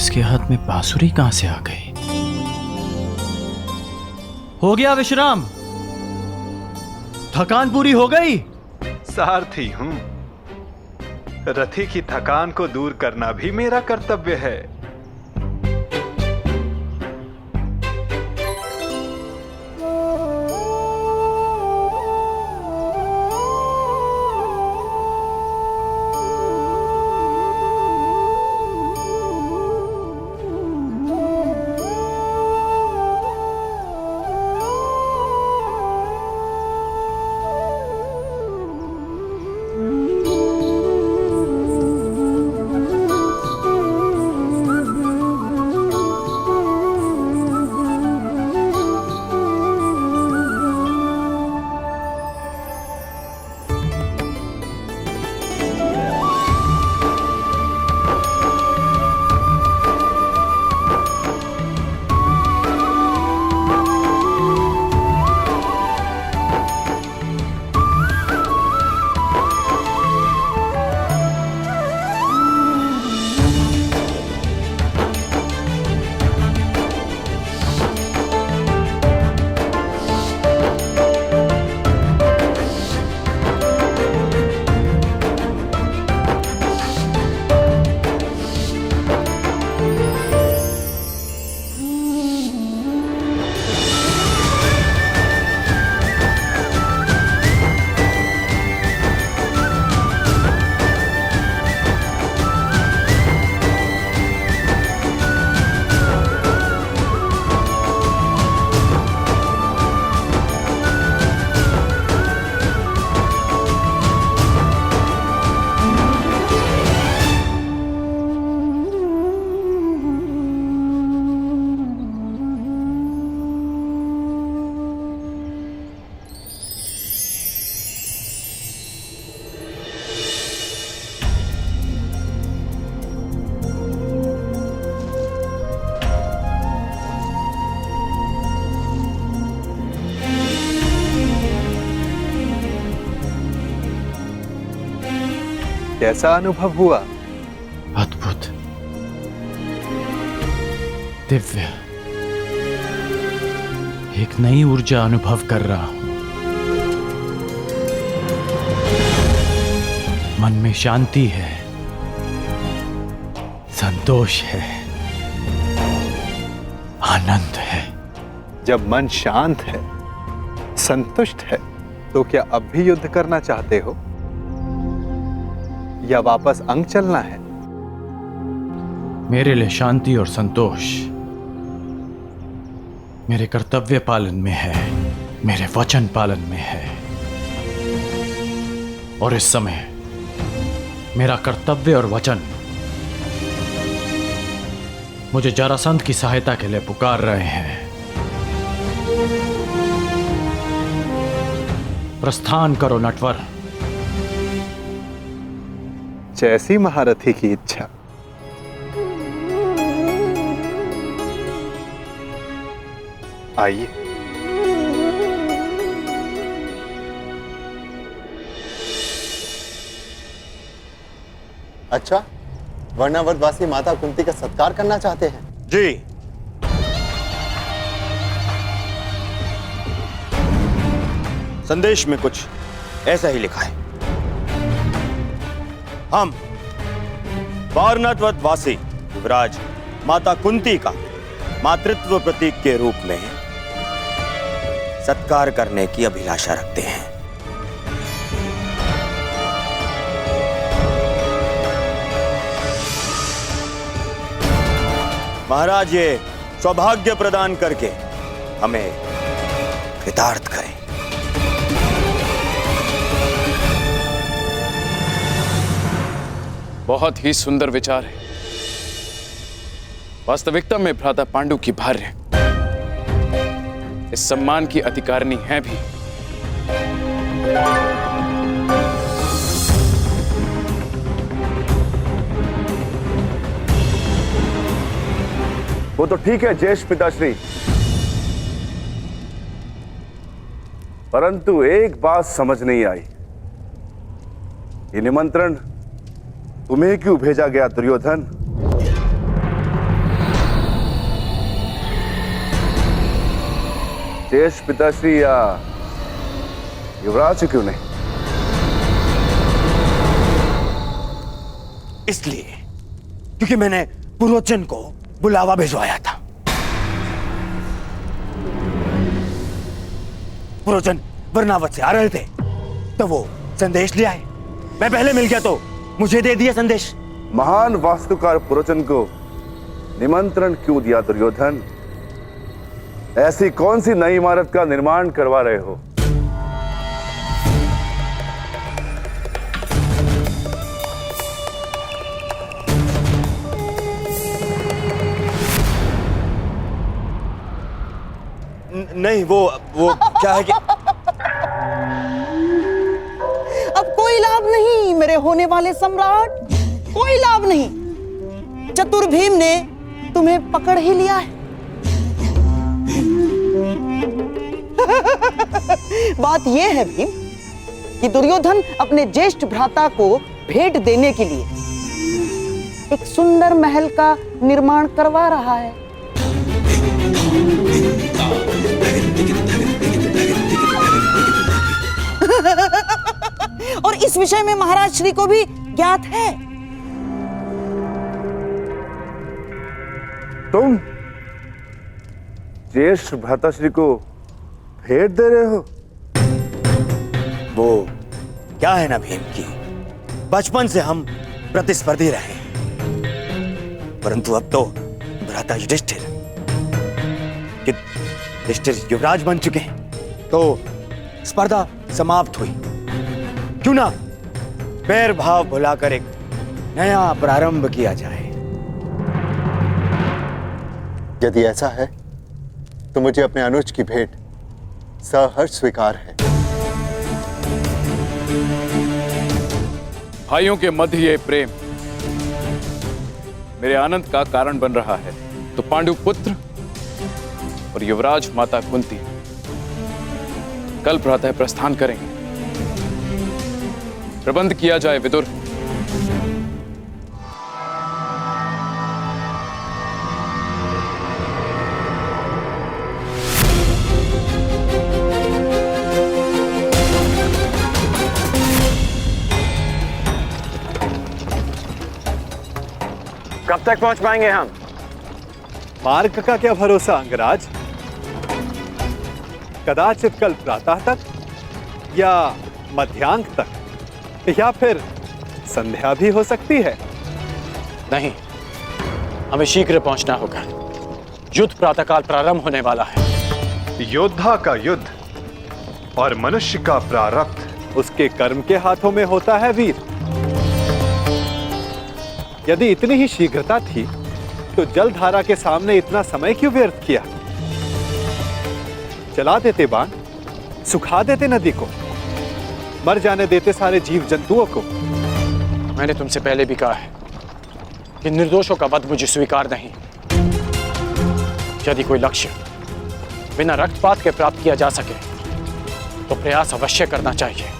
इसके हाथ में बांसुरी कहां से आ गई? हो गया विश्राम? थकान पूरी हो गई? सारथी हूं। रथी की थकान को दूर करना भी मेरा कर्तव्य है। कैसा अनुभव हुआ? अद्भुत, दिव्य, एक नई ऊर्जा अनुभव कर रहा हूं। मन में शांति है, संतोष है, आनंद है। जब मन शांत है, संतुष्ट है, तो क्या अब भी युद्ध करना चाहते हो या वापस अंग चलना है? मेरे लिए शांति और संतोष मेरे कर्तव्य पालन में है, मेरे वचन पालन में है। और इस समय मेरा कर्तव्य और वचन मुझे जरासंध की सहायता के लिए पुकार रहे हैं। प्रस्थान करो नटवर। जैसी महारथी की इच्छा। आइए। अच्छा, वर्णावतवासी माता कुंती का सत्कार करना चाहते हैं? जी। संदेश में कुछ ऐसा ही लिखा है। हम वारणावतवासी युवराज माता कुंती का मातृत्व प्रतीक के रूप में सत्कार करने की अभिलाषा रखते हैं। महाराज ये सौभाग्य प्रदान करके हमें कृतार्थ करें। बहुत ही सुंदर विचार है। वास्तविकता में भ्राता पांडु की भार्य इस सम्मान की अधिकारिणी है भी। वो तो ठीक है ज्येष्ठ पिताश्री, परंतु एक बात समझ नहीं आई। ये निमंत्रण तुम्हें क्यों भेजा गया दुर्योधन? ज्येष्ठ पिताश्री या युवराज क्यों नहीं? इसलिए क्योंकि मैंने पुरोचन को बुलावा भिजवाया था। पुरोचन वर्णावत से आ रहे थे तो वो संदेश ले आए। मैं पहले मिल गया तो मुझे दे दिया संदेश। महान वास्तुकार पुरोचन को निमंत्रण क्यों दिया दुर्योधन? ऐसी कौन सी नई इमारत का निर्माण करवा रहे हो? नहीं, वो क्या है कि अब कोई लाभ नहीं मेरे होने वाले सम्राट, कोई लाभ नहीं। चतुर भीम ने तुम्हें पकड़ ही लिया है। बात यह है भीम कि दुर्योधन अपने ज्येष्ठ भ्राता को भेंट देने के लिए एक सुंदर महल का निर्माण करवा रहा है। और इस विषय में महाराज श्री को भी ज्ञात है। तुम ज्येष्ठ भ्राताश्री को भेंट दे रहे हो? वो क्या है ना भीम की, बचपन से हम प्रतिस्पर्धी रहे, परंतु अब तो भ्राता युधिष्ठिर युवराज बन चुके हैं, तो स्पर्धा समाप्त हुई। क्यों ना बैर भाव भुलाकर एक नया प्रारंभ किया जाए। यदि ऐसा है तो मुझे अपने अनुज की भेंट सहर्ष स्वीकार है। भाइयों के मध्य ये प्रेम मेरे आनंद का कारण बन रहा है, तो पांडु पुत्र और युवराज माता कुंती कल प्रातः प्रस्थान करेंगे। प्रबंध किया जाए विदुर। कब तक पहुंच पाएंगे हम? मार्ग का क्या भरोसा अंगराज, कदाचित कल प्रातः तक या मध्यांक तक या फिर संध्या भी हो सकती है। नहीं, हमें शीघ्र पहुंचना होगा। युद्ध प्रातःकाल प्रारंभ होने वाला है। योद्धा का युद्ध और मनुष्य का प्रारब्ध उसके कर्म के हाथों में होता है वीर। यदि इतनी ही शीघ्रता थी तो जलधारा के सामने इतना समय क्यों व्यर्थ किया? चला देते बाण, सुखा देते नदी को, मर जाने देते सारे जीव जंतुओं को। मैंने तुमसे पहले भी कहा है कि निर्दोषों का वध मुझे स्वीकार नहीं। यदि कोई लक्ष्य बिना रक्तपात के प्राप्त किया जा सके तो प्रयास अवश्य करना चाहिए।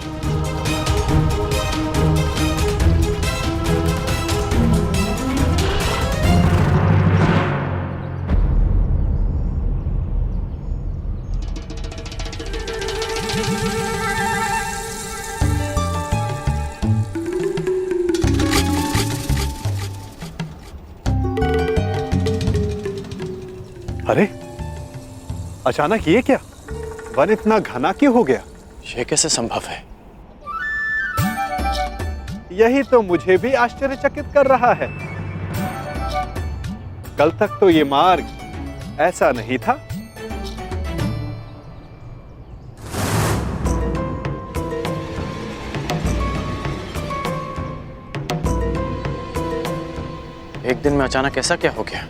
अरे अचानक ये क्या? वन इतना घना क्यों हो गया? यह कैसे संभव है? यही तो मुझे भी आश्चर्यचकित कर रहा है। कल तक तो ये मार्ग ऐसा नहीं था। एक दिन में अचानक ऐसा क्या हो गया?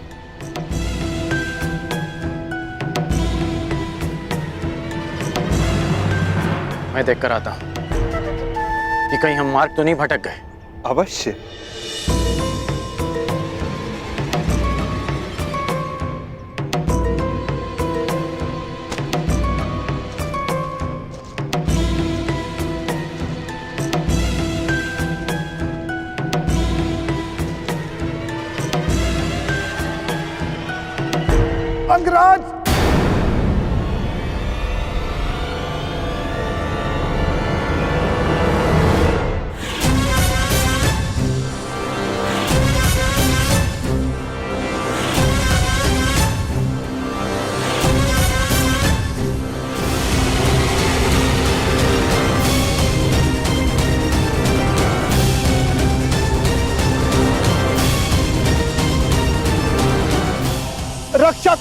मैं देखकर आता हूं कि कहीं हम मार्ग तो नहीं भटक गए। अवश्य। अंगराज!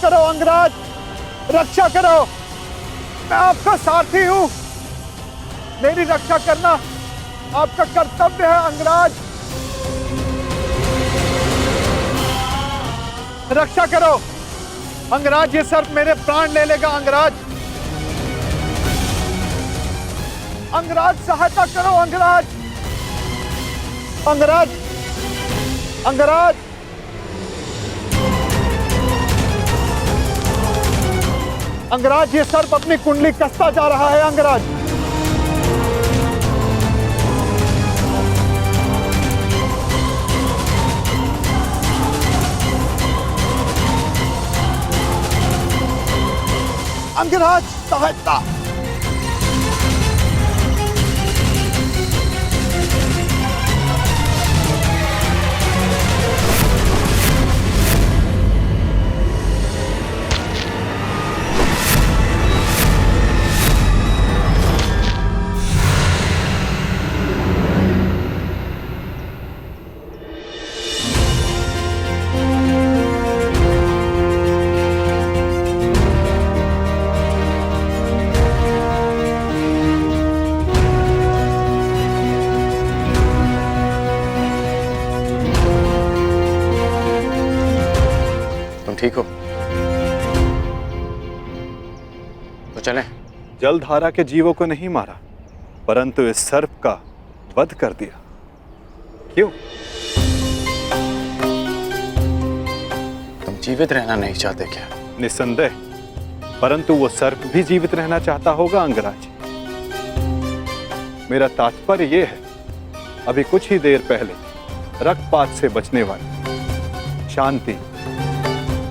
करो अंगराज, रक्षा करो। मैं आपका सारथी हूं, मेरी रक्षा करना आपका कर्तव्य है अंगराज। रक्षा करो अंगराज, ये सर्प मेरे प्राण ले लेगा अंगराज। अंगराज सहायता करो अंगराज, अंगराज, अंगराज। अंगराज, ये सर्प अपनी कुंडली कसता जा रहा है अंगराज। अंगराज सहायता। ठीक हो तो चलें। जलधारा के जीवों को नहीं मारा, परंतु इस सर्प का वध कर दिया। क्यों? तुम जीवित रहना नहीं चाहते क्या? निस्संदेह, परंतु वो सर्प भी जीवित रहना चाहता होगा अंगराज। मेरा तात्पर्य ये है, अभी कुछ ही देर पहले रक्तपात से बचने वाले, शांति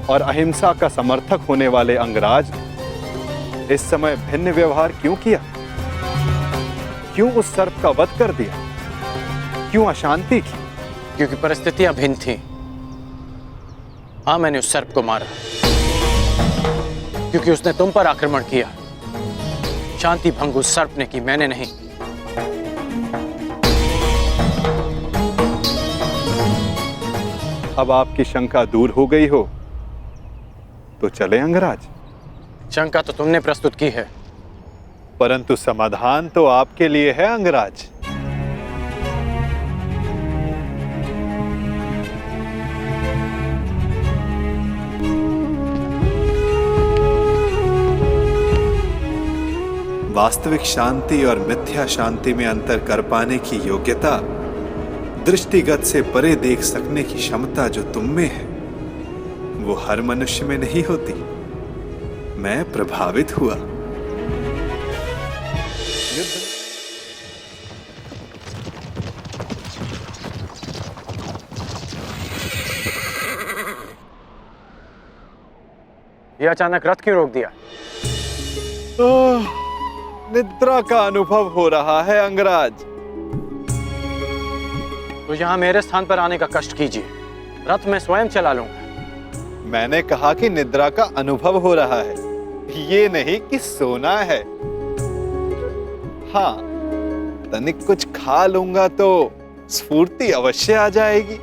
और अहिंसा का समर्थक होने वाले अंगराज इस समय भिन्न व्यवहार क्यों किया? क्यों उस सर्प का वध कर दिया? क्यों अशांति की? क्योंकि परिस्थितियां भिन्न थी। हाँ, मैंने उस सर्प को मारा क्योंकि उसने तुम पर आक्रमण किया। शांति भंग उस सर्प ने की, मैंने नहीं। अब आपकी शंका दूर हो गई हो तो चले अंगराज। शंका तो तुमने प्रस्तुत की है, परंतु समाधान तो आपके लिए है अंगराज। वास्तविक शांति और मिथ्या शांति में अंतर कर पाने की योग्यता, दृष्टिगत से परे देख सकने की क्षमता जो तुम में है, वो हर मनुष्य में नहीं होती। मैं प्रभावित हुआ। ये अचानक रथ क्यों रोक दिया? निद्रा का अनुभव हो रहा है अंगराज। तो यहां मेरे स्थान पर आने का कष्ट कीजिए, रथ मैं स्वयं चला लूंगा। मैंने कहा कि निद्रा का अनुभव हो रहा है, ये नहीं कि सोना है। हाँ, तनिक कुछ खा लूंगा तो स्फूर्ति अवश्य आ जाएगी।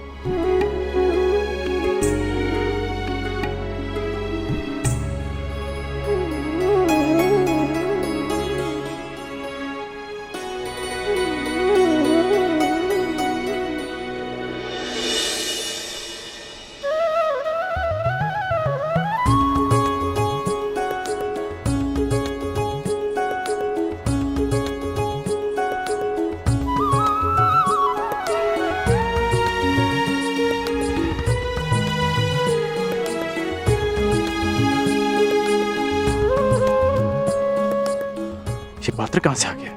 ये पात्र कहां से आ गया?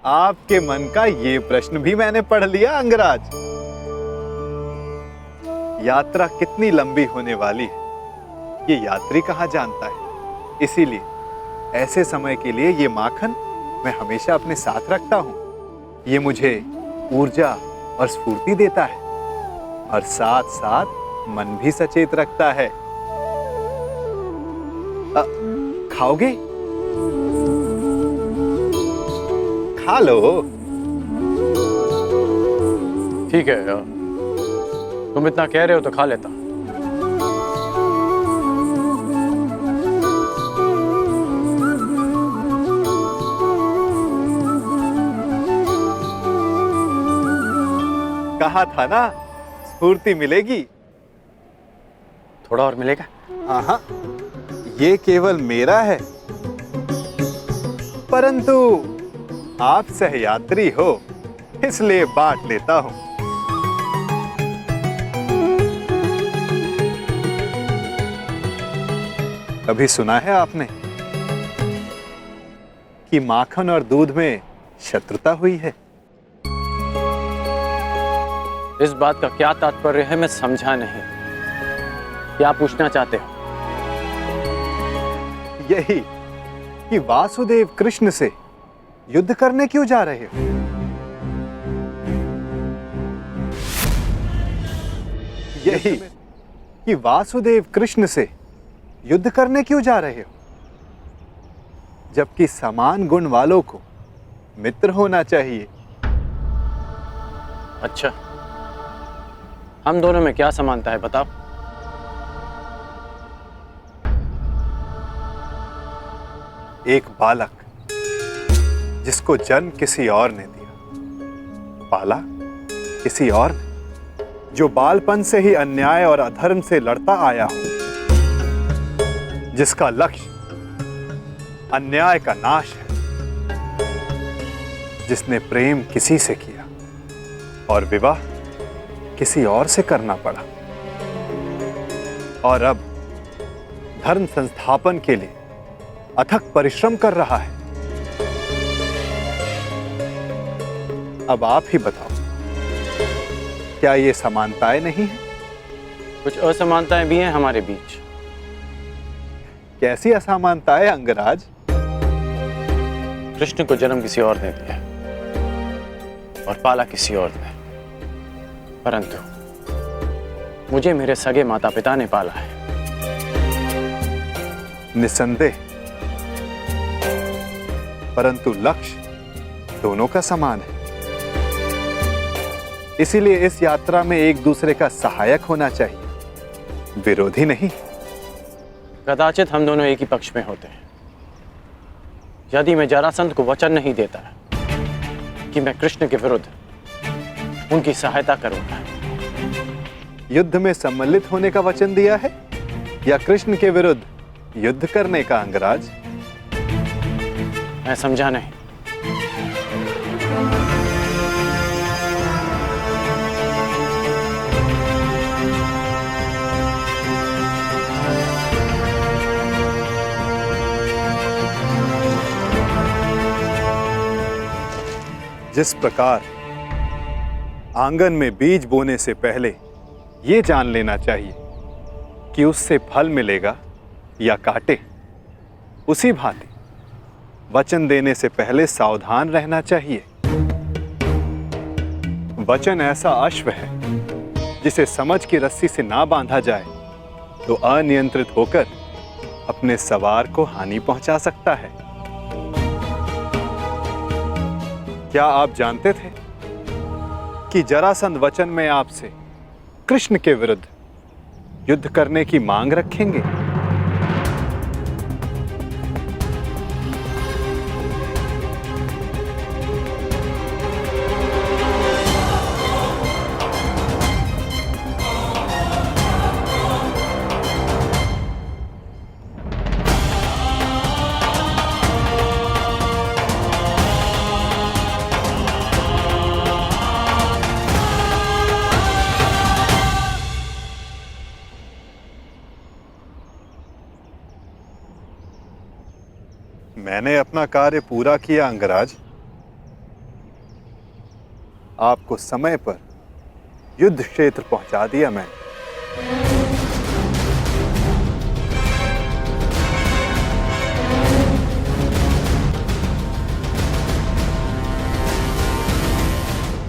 आपके मन का ये प्रश्न भी मैंने पढ़ लिया अंगराज। यात्रा कितनी लंबी होने वाली है, ये यात्री कहाँ जानता है। इसीलिए ऐसे समय के लिए ये माखन मैं हमेशा अपने साथ रखता हूं। ये मुझे ऊर्जा और स्फूर्ति देता है और साथ साथ मन भी सचेत रखता है। खाओगे? खा लो। ठीक है, तुम इतना कह रहे हो तो खा लेता। कहा था ना स्फूर्ति मिलेगी। थोड़ा और मिलेगा? हाँ, ये केवल मेरा है, परंतु आप सहयात्री हो इसलिए बांट लेता हूं। कभी सुना है आपने कि माखन और दूध में शत्रुता हुई है? इस बात का क्या तात्पर्य है मैं समझा नहीं। क्या पूछना चाहते हो? यही कि वासुदेव कृष्ण से युद्ध करने क्यों जा रहे हो? यही कि वासुदेव कृष्ण से युद्ध करने क्यों जा रहे हो? जबकि समान गुण वालों को मित्र होना चाहिए। अच्छा, हम दोनों में क्या समानता है बताओ? एक बालक जिसको जन्म किसी और ने दिया, पाला किसी और ने, जो बालपन से ही अन्याय और अधर्म से लड़ता आया हो, जिसका लक्ष्य अन्याय का नाश है, जिसने प्रेम किसी से किया और विवाह किसी और से करना पड़ा, और अब धर्म संस्थापन के लिए अथक परिश्रम कर रहा है। अब आप ही बताओ, क्या ये समानताएं नहीं है? कुछ असमानताएं भी हैं हमारे बीच। कैसी असमानताएं अंगराज? कृष्ण को जन्म किसी और ने दिया और पाला किसी और ने, परंतु मुझे मेरे सगे माता पिता ने पाला है। निसंदेह, परंतु लक्ष्य दोनों का समान है। इसीलिए इस यात्रा में एक दूसरे का सहायक होना चाहिए, विरोधी नहीं। कदाचित हम दोनों एक ही पक्ष में होते हैं। यदि मैं जरासंध को वचन नहीं देता कि मैं कृष्ण के विरुद्ध उनकी सहायता करूंगा। युद्ध में सम्मिलित होने का वचन दिया है या कृष्ण के विरुद्ध युद्ध करने का अंगराज? मैं समझा नहीं। जिस प्रकार आंगन में बीज बोने से पहले ये जान लेना चाहिए कि उससे फल मिलेगा या कांटे, उसी भांति वचन देने से पहले सावधान रहना चाहिए। वचन ऐसा अश्व है जिसे समझ की रस्सी से ना बांधा जाए तो अनियंत्रित होकर अपने सवार को हानि पहुंचा सकता है। क्या आप जानते थे कि जरासंध वचन में आपसे कृष्ण के विरुद्ध युद्ध करने की मांग रखेंगे? मैंने अपना कार्य पूरा किया अंगराज। आपको समय पर युद्ध क्षेत्र पहुंचा दिया मैंने।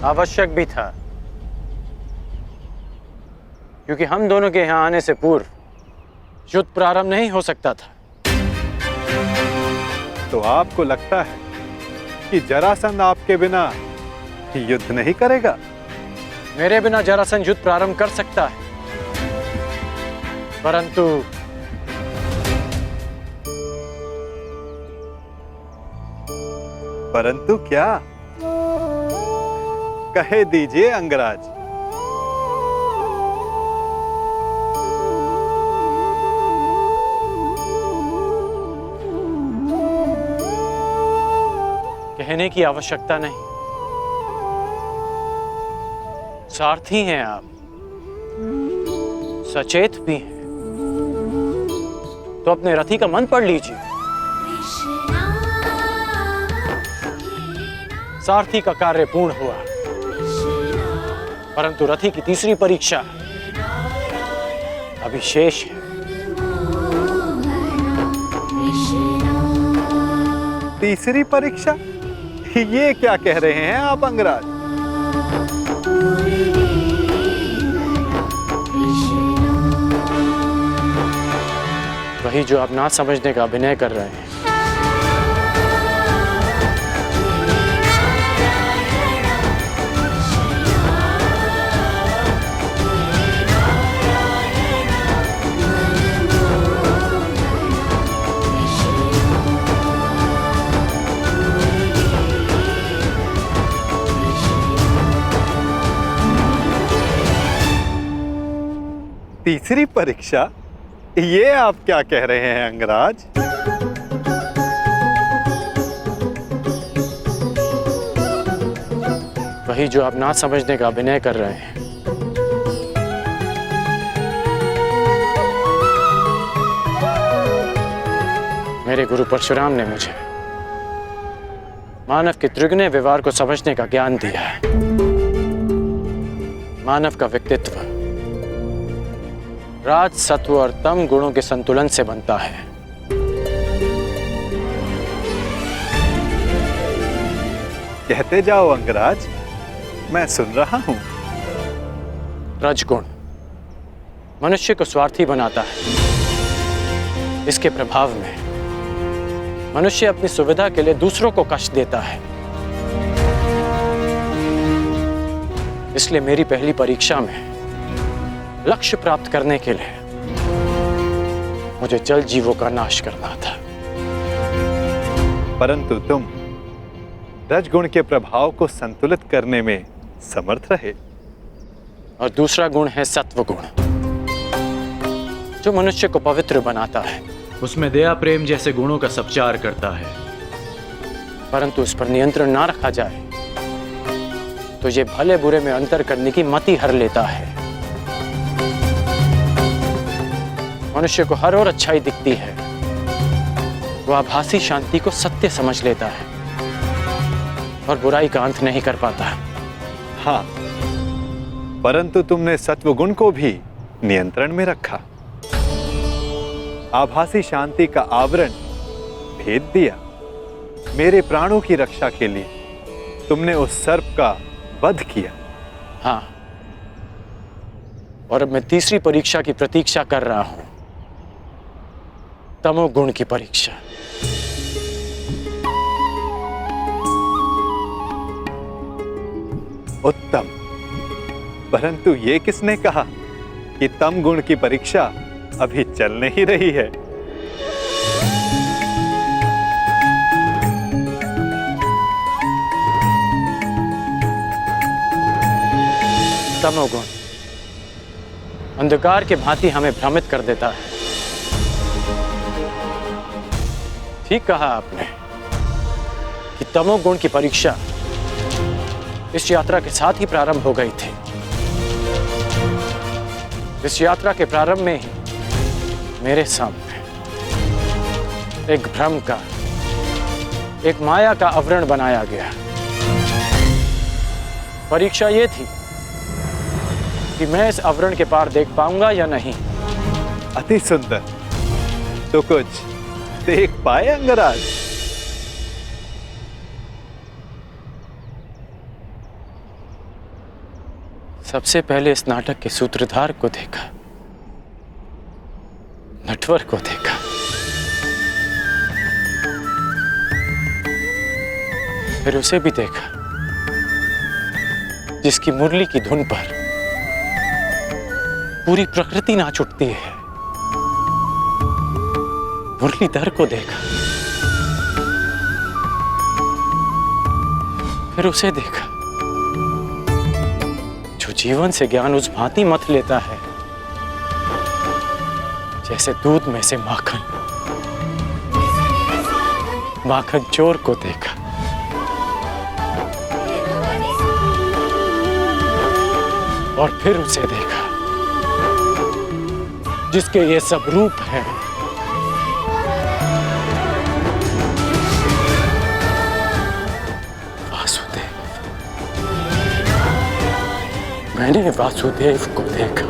आवश्यक भी था, क्योंकि हम दोनों के यहां आने से पूर्व युद्ध प्रारंभ नहीं हो सकता था। तो आपको लगता है कि जरासंध आपके बिना युद्ध नहीं करेगा? मेरे बिना जरासंध युद्ध प्रारंभ कर सकता है, परंतु क्या? कहे दीजिए अंगराज। कहने की आवश्यकता नहीं। सारथी हैं आप, सचेत भी हैं, तो अपने रथी का मन पढ़ लीजिए। सारथी का कार्य पूर्ण हुआ, परंतु रथी की तीसरी परीक्षा अभी शेष है। तीसरी परीक्षा? ये क्या कह रहे हैं आप अंगराज? वही जो आप ना समझने का अभिनय कर रहे हैं। तीसरी परीक्षा? ये आप क्या कह रहे हैं अंगराज? वही जो आप ना समझने का अभिनय कर रहे हैं। मेरे गुरु परशुराम ने मुझे मानव के त्रिगुण व्यवहार को समझने का ज्ञान दिया है। मानव का व्यक्तित्व राज, सत्व और तम गुणों के संतुलन से बनता है। कहते जाओ अंगराज, मैं सुन रहा हूं। रजगुण मनुष्य को स्वार्थी बनाता है। इसके प्रभाव में मनुष्य अपनी सुविधा के लिए दूसरों को कष्ट देता है। इसलिए मेरी पहली परीक्षा में लक्ष्य प्राप्त करने के लिए मुझे जल जीवों का नाश करना था। परंतु तुम रजगुण के प्रभाव को संतुलित करने में समर्थ रहे। और दूसरा गुण है सत्व गुण, जो मनुष्य को पवित्र बनाता है। उसमें दया, प्रेम जैसे गुणों का संचार करता है। परंतु उस पर नियंत्रण ना रखा जाए तो ये भले बुरे में अंतर करने की मति हर लेता है। मनुष्य को हर ओर अच्छाई दिखती है, वो आभासी शांति को सत्य समझ लेता है और बुराई का अंत नहीं कर पाता। हाँ, परंतु तुमने सत्वगुण को भी नियंत्रण में रखा। आभासी शांति का आवरण भेद दिया। मेरे प्राणों की रक्षा के लिए तुमने उस सर्प का वध किया। हाँ, और अब मैं तीसरी परीक्षा की प्रतीक्षा कर रहा हूं, तमोगुण की परीक्षा। उत्तम, परंतु ये किसने कहा कि तम गुण की परीक्षा अभी चल नहीं रही है? तमोगुण अंधकार के भांति हमें भ्रमित कर देता है। ठीक कहा आपने कि तमोगुण की परीक्षा इस यात्रा के साथ ही प्रारंभ हो गई थी। इस यात्रा के प्रारंभ में ही मेरे सामने एक भ्रम का, एक माया का आवरण बनाया गया। परीक्षा यह थी कि मैं इस आवरण के पार देख पाऊंगा या नहीं। अति सुंदर। तो कुछ देख पाए अंगराज? सबसे पहले इस नाटक के सूत्रधार को देखा, नटवर को देखा, फिर उसे भी देखा जिसकी मुरली की धुन पर पूरी प्रकृति नाच उठती है। मुरलीधर को देखा, फिर उसे देखा जो जीवन से ज्ञान उस भांति मथ लेता है जैसे दूध में से माखन। माखन चोर को देखा, और फिर उसे देखा जिसके ये सब रूप हैं। वासुदेव। मैंने वासुदेव को देखा।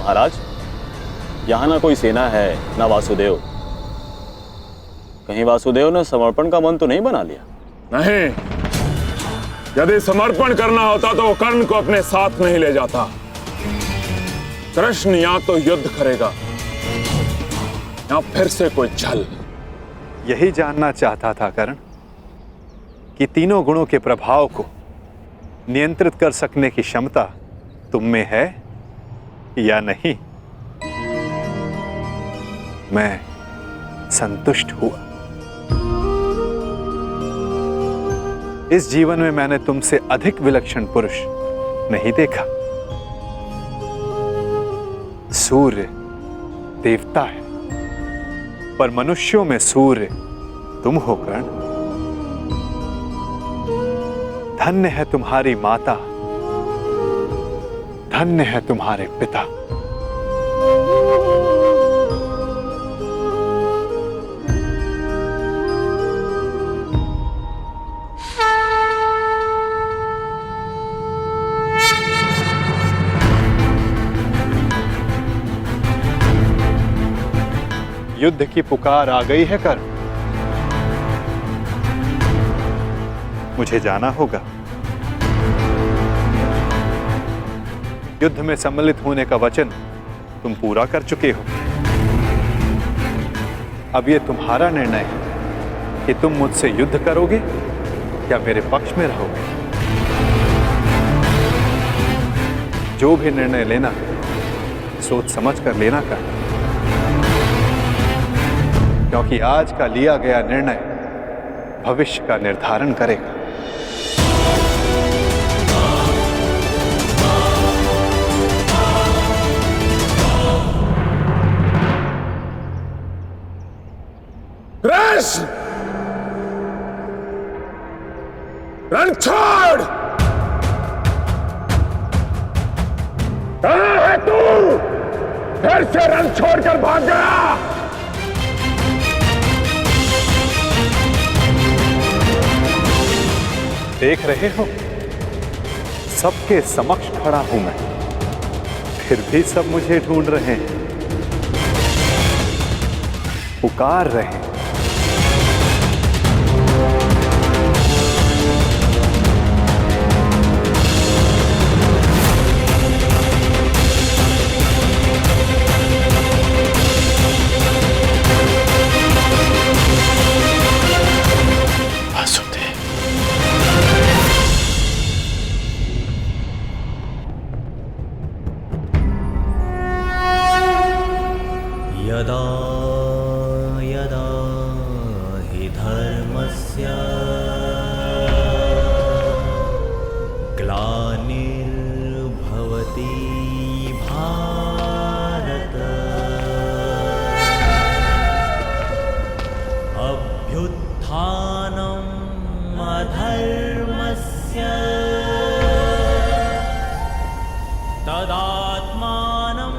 महाराज, यहाँ ना कोई सेना है ना वासुदेव। कहीं वासुदेव ने समर्पण का मन तो नहीं बना लिया? नहीं, यदि समर्पण करना होता तो वो कर्ण को अपने साथ नहीं ले जाता। कृष्ण या तो युद्ध करेगा या फिर से कोई छल। यही जानना चाहता था कर्ण कि तीनों गुणों के प्रभाव को नियंत्रित कर सकने की क्षमता तुम में है या नहीं। मैं संतुष्ट हुआ। इस जीवन में मैंने तुमसे अधिक विलक्षण पुरुष नहीं देखा। सूर्य देवता है, पर मनुष्यों में सूर्य तुम हो कर्ण। धन्य है तुम्हारी माता, धन्य है तुम्हारे पिता। युद्ध की पुकार आ गई है कर्ण। मुझे जाना होगा। युद्ध में सम्मिलित होने का वचन तुम पूरा कर चुके हो। अब यह तुम्हारा निर्णय है कि तुम मुझसे युद्ध करोगे या मेरे पक्ष में रहोगे। जो भी निर्णय लेना सोच समझ कर लेना कर, क्योंकि आज का लिया गया निर्णय भविष्य का निर्धारण करेगा। कृष्ण, रण छोड़। कहाँ है तू? फिर से रण छोड़कर भाग गया। देख रहे हो, सबके समक्ष खड़ा हूं मैं, फिर भी सब मुझे ढूंढ रहे हैं, पुकार रहे हैं। यदा यदा हि धर्मस्य ग्लानिर्भवति भारत अभ्युत्थानम् अधर्मस्य तदात्मानं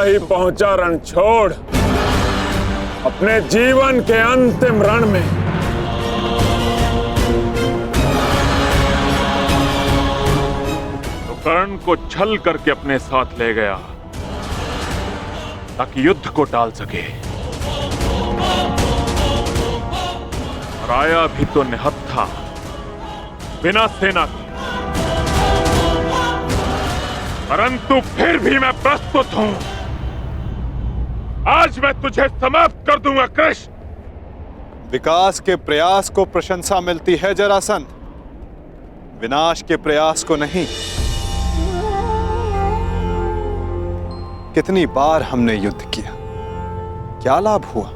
ही पहुंचा रणछोड़ अपने जीवन के अंतिम रण में। तो कर्ण को छल करके अपने साथ ले गया ताकि युद्ध को टाल सके, और आया भी तो निहत्था बिना सेना के, परंतु फिर भी मैं प्रस्तुत हूं। आज मैं तुझे समाप्त कर दूंगा कृष्ण। विकास के प्रयास को प्रशंसा मिलती है जरासंध, विनाश के प्रयास को नहीं। कितनी बार हमने युद्ध किया, क्या लाभ हुआ?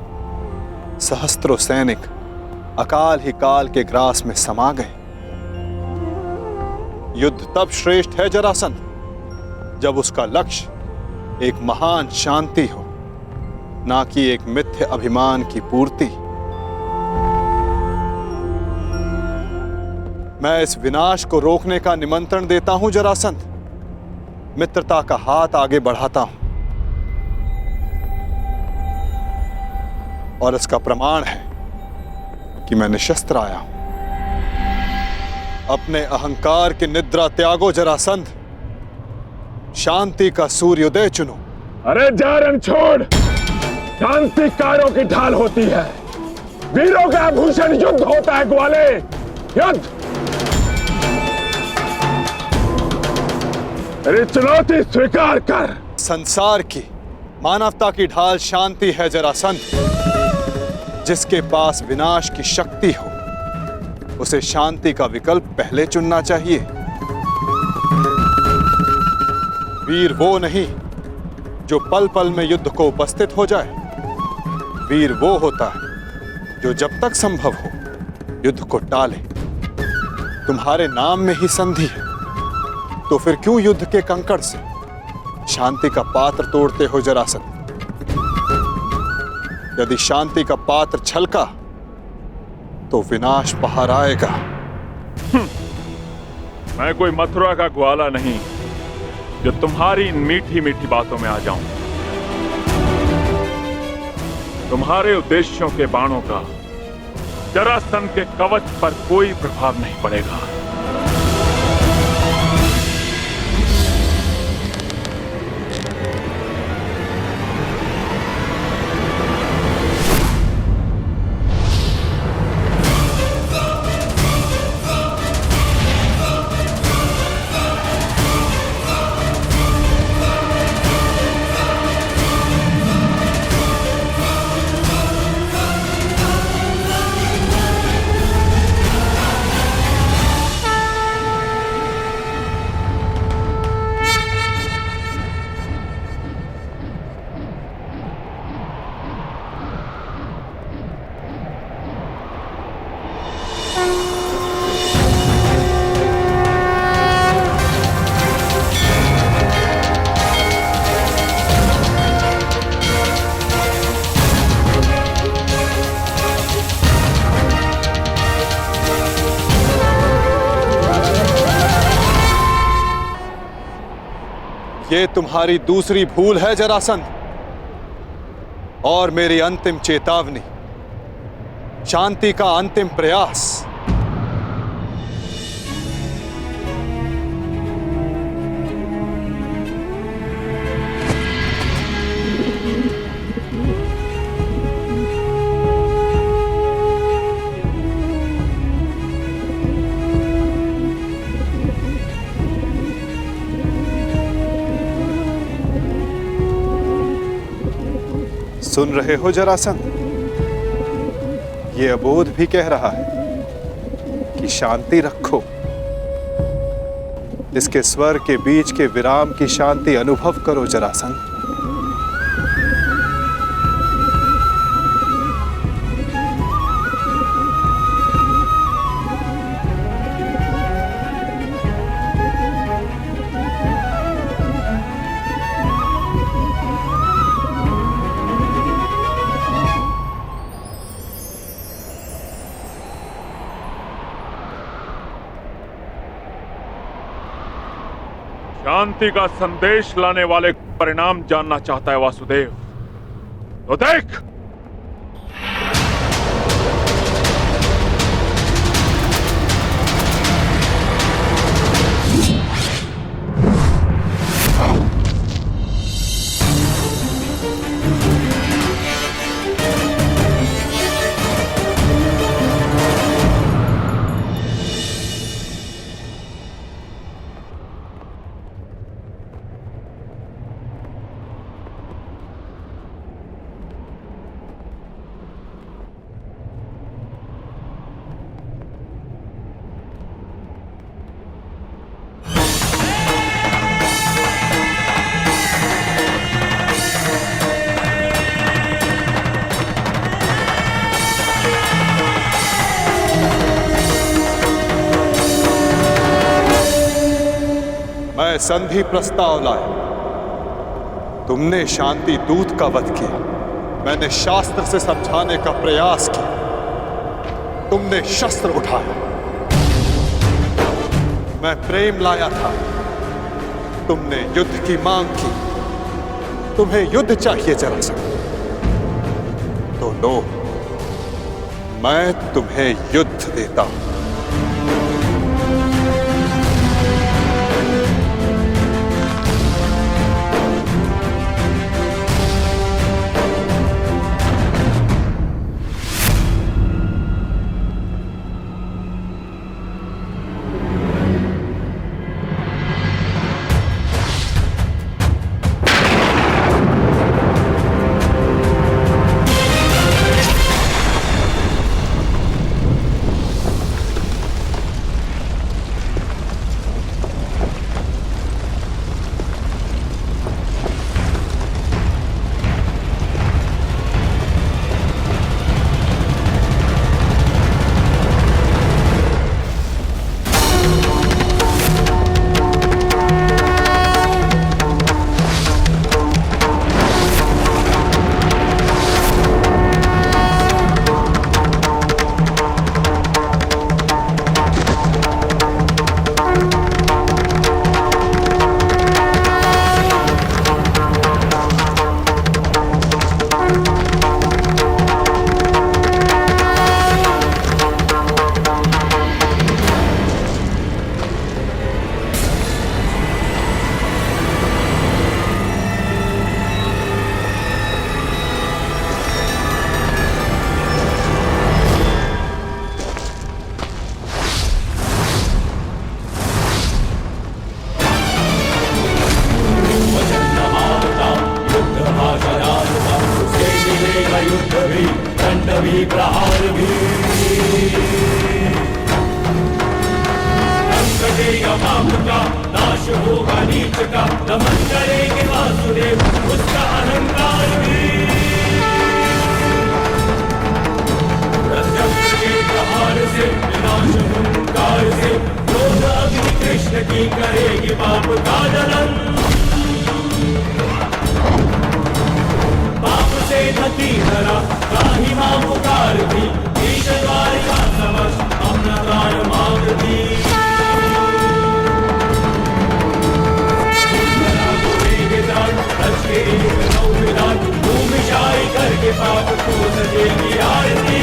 सहस्त्रों सैनिक अकाल ही काल के ग्रास में समा गए। युद्ध तब श्रेष्ठ है जरासंध जब उसका लक्ष्य एक महान शांति हो, ना कि एक मिथ्य अभिमान की पूर्ति। मैं इस विनाश को रोकने का निमंत्रण देता हूं जरासंध, मित्रता का हाथ आगे बढ़ाता हूं, और इसका प्रमाण है कि मैं निशस्त्र आया हूं। अपने अहंकार की निद्रा त्यागो जरासंध, शांति का सूर्योदय चुनो। अरे जा रणछोड़, शांति कायरों की ढाल होती है, वीरों का आभूषण युद्ध होता है ग्वाले, युद्ध। मेरी चुनौती स्वीकार कर। संसार की, मानवता की ढाल शांति है जरासंध। जिसके पास विनाश की शक्ति हो उसे शांति का विकल्प पहले चुनना चाहिए। वीर वो नहीं जो पल पल में युद्ध को उपस्थित हो जाए। वीर वो होता है जो जब तक संभव हो युद्ध को टाले। तुम्हारे नाम में ही संधि है, तो फिर क्यों युद्ध के कंकड़ से शांति का पात्र तोड़ते हो जरासंध? यदि शांति का पात्र छलका तो विनाश बाहर आएगा। मैं कोई मथुरा का ग्वाला नहीं जो तुम्हारी इन मीठी मीठी बातों में आ जाऊं। तुम्हारे उद्देश्यों के बाणों का जरासंध के कवच पर कोई प्रभाव नहीं पड़ेगा। ये तुम्हारी दूसरी भूल है जरासंध, और मेरी अंतिम चेतावनी, शांति का अंतिम प्रयास। सुन रहे हो जरासंध? ये अबोध भी कह रहा है कि शांति रखो। इसके स्वर के बीच के विराम की शांति अनुभव करो जरासंध। शांति का संदेश लाने वाले परिणाम जानना चाहता है वासुदेव, तो देख। मैं संधि प्रस्ताव लाया। तुमने शांति दूत का वध किया, मैंने शास्त्र से समझाने का प्रयास किया। तुमने शस्त्र उठाया, मैं प्रेम लाया था। तुमने युद्ध की मांग की। तुम्हें युद्ध चाहिए जरासंध, तो लो, मैं तुम्हें युद्ध देता हूं। करेंगे वासुदेव उसका अहंकार भी। रथचक्र के प्रहार से विनाश हुंकार से क्रोध अग्नि कृष्ण की करेगी पाप का दलन। पाप से धती धरा काही मां पुकार दी ईश द्वारिका समक्ष अपना प्राण मांग दी। भूमिशाई करके पाप को सजेगी आरती।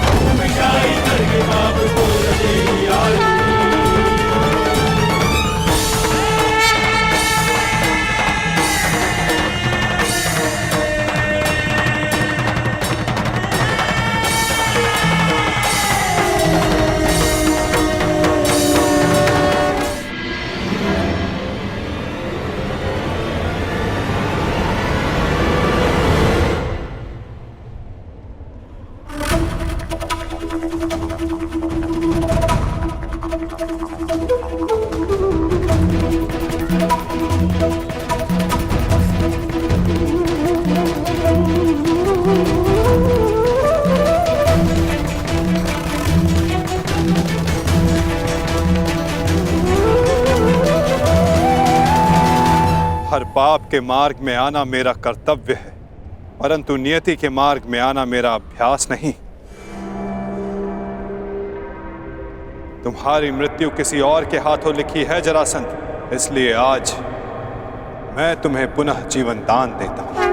भूमिशाई करके पाप को सजेगी आरती। हर पाप के मार्ग में आना मेरा कर्तव्य है, परंतु नियति के मार्ग में आना मेरा अभ्यास नहीं। तुम्हारी मृत्यु किसी और के हाथों लिखी है जरासंध, इसलिए आज मैं तुम्हें पुनः जीवन दान देता हूं।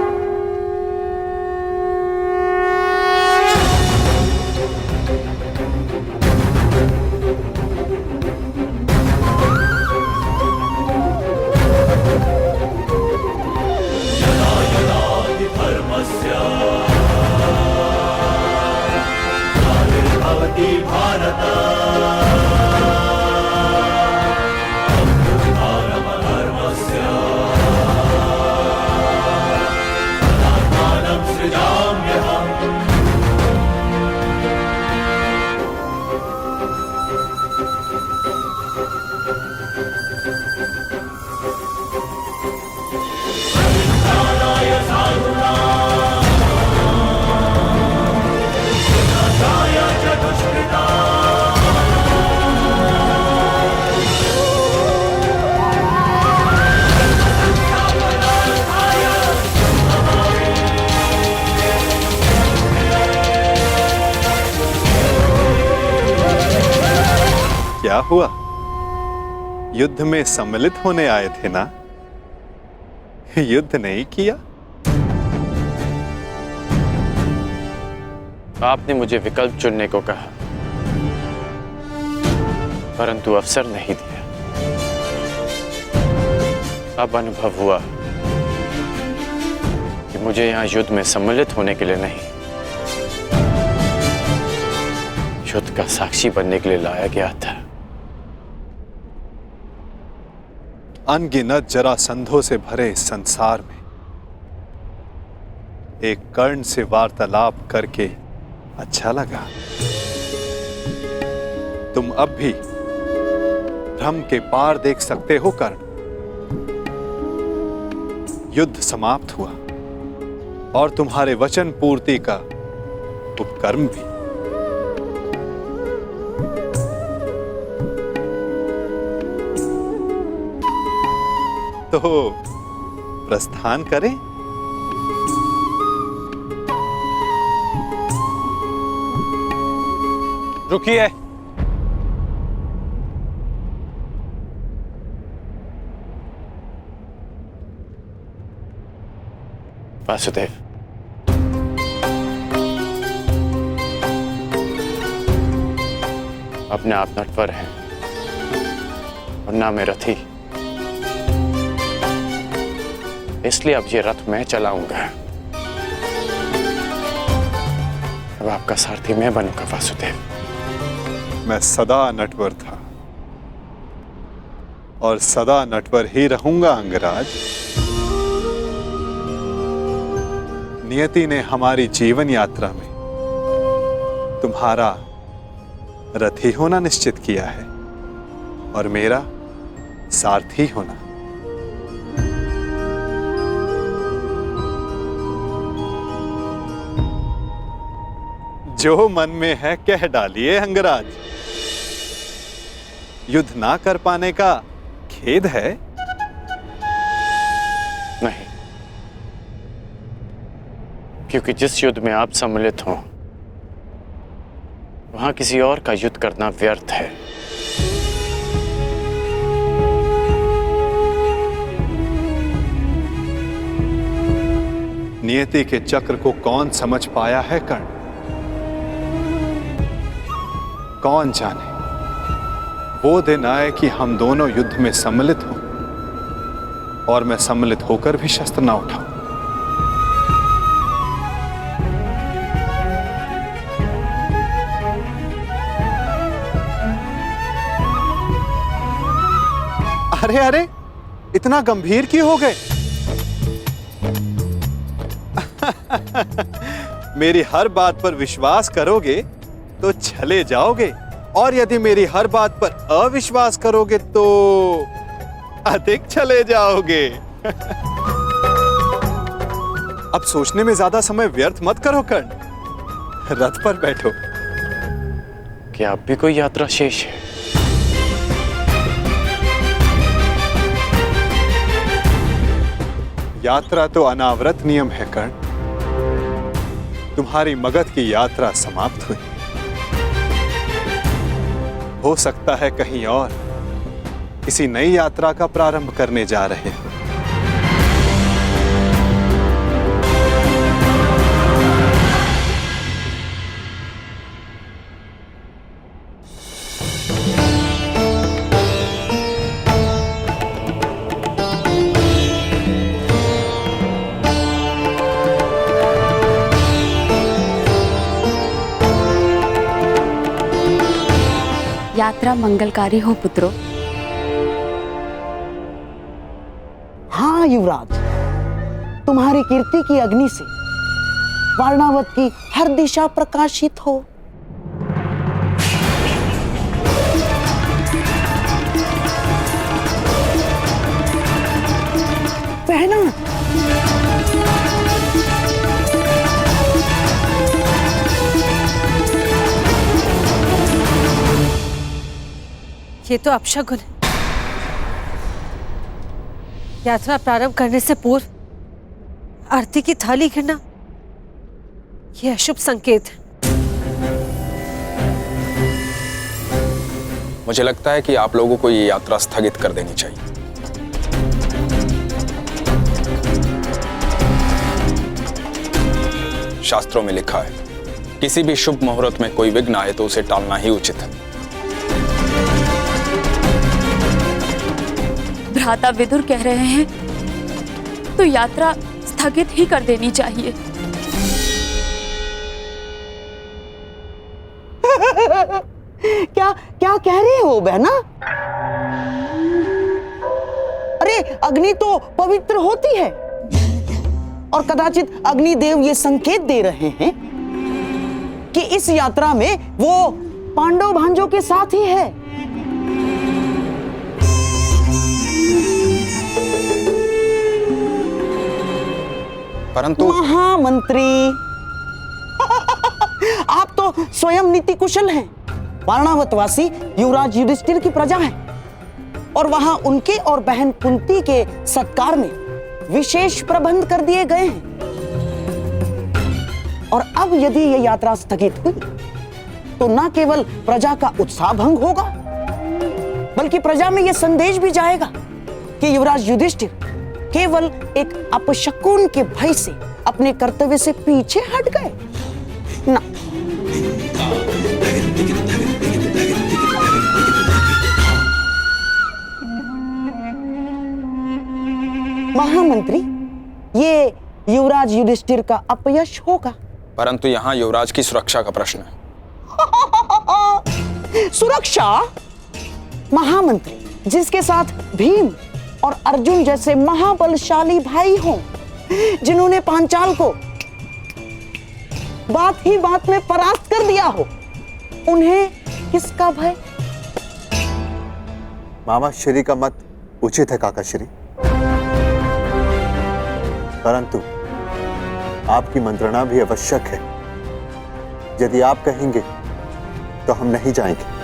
क्या हुआ? युद्ध में सम्मिलित होने आए थे ना? युद्ध नहीं किया? आपने मुझे विकल्प चुनने को कहा, परंतु अवसर नहीं दिया। अब अनुभव हुआ कि मुझे यहां युद्ध में सम्मिलित होने के लिए नहीं, युद्ध का साक्षी बनने के लिए लाया गया था। अनगिनत जरासंधों से भरे इस संसार में एक कर्ण से वार्तालाप करके अच्छा लगा। तुम अब भी भ्रम के पार देख सकते हो कर्ण। युद्ध समाप्त हुआ और तुम्हारे वचन पूर्ति का उपकर्म भी। तो प्रस्थान करें? रुकिए। वासुदेव, अपने आप नटवर हैं और ना मैं रथी, इसलिए अब ये रथ मैं चलाऊंगा। अब आपका सारथी मैं बनूंगा वासुदेव। मैं सदा नटवर था और सदा नटवर ही रहूंगा अंगराज। नियति ने हमारी जीवन यात्रा में तुम्हारा रथी होना निश्चित किया है और मेरा सारथी होना। जो मन में है कह डालिए अंगराज। युद्ध ना कर पाने का खेद है? नहीं, क्योंकि जिस युद्ध में आप सम्मिलित हों वहां किसी और का युद्ध करना व्यर्थ है। नियति के चक्र को कौन समझ पाया है कर्ण? कौन जाने वो दिन आए कि हम दोनों युद्ध में सम्मिलित हों और मैं सम्मिलित होकर भी शस्त्र ना उठाऊं। अरे अरे, इतना गंभीर क्यों हो गए? मेरी हर बात पर विश्वास करोगे तो चले जाओगे, और यदि मेरी हर बात पर अविश्वास करोगे तो अधिक चले जाओगे। अब सोचने में ज्यादा समय व्यर्थ मत करो कर्ण, रथ पर बैठो। क्या अब भी कोई यात्रा शेष है? यात्रा तो अनावृत नियम है कर्ण। तुम्हारी मगध की यात्रा समाप्त हुई, हो सकता है कहीं और किसी नई यात्रा का प्रारंभ करने जा रहे हो। यात्रा मंगलकारी हो पुत्रों। हाँ युवराज, तुम्हारी कीर्ति की अग्नि से वारणावत की हर दिशा प्रकाशित हो। पहना ये तो अपशगुन है। यात्रा प्रारंभ करने से पूर्व आरती की थाली गिरना यह अशुभ संकेत है। मुझे लगता है कि आप लोगों को ये यात्रा स्थगित कर देनी चाहिए। शास्त्रों में लिखा है, किसी भी शुभ मुहूर्त में कोई विघ्न आए तो उसे टालना ही उचित है। भ्राता विदुर कह रहे हैं तो यात्रा स्थगित ही कर देनी चाहिए। क्या क्या कह रहे हो बहना? अरे अग्नि तो पवित्र होती है, और कदाचित अग्निदेव ये संकेत दे रहे हैं कि इस यात्रा में वो पांडव भांजों के साथ ही है। परंतु महामंत्री, आप तो स्वयं नीति कुशल हैं। वारणावतवासी युवराज युधिष्ठिर की प्रजा है, और वहां उनके और बहन कुंती के सत्कार में विशेष प्रबंध कर दिए गए हैं। और अब यदि यह यात्रा स्थगित हुई तो न केवल प्रजा का उत्साह भंग होगा, बल्कि प्रजा में यह संदेश भी जाएगा कि युवराज युधिष्ठिर केवल एक अपशकुन के भय से अपने कर्तव्य से पीछे हट गए ना। महामंत्री, ये युवराज युधिष्ठिर का अपयश होगा। परंतु यहाँ युवराज की सुरक्षा का प्रश्न है। सुरक्षा? महामंत्री, जिसके साथ भीम और अर्जुन जैसे महाबलशाली भाई हों, जिन्होंने पांचाल को बात ही बात में परास्त कर दिया हो, उन्हें किसका भय? मामा श्री का मत उचित है काका श्री, परंतु आपकी मंत्रणा भी आवश्यक है। यदि आप कहेंगे तो हम नहीं जाएंगे।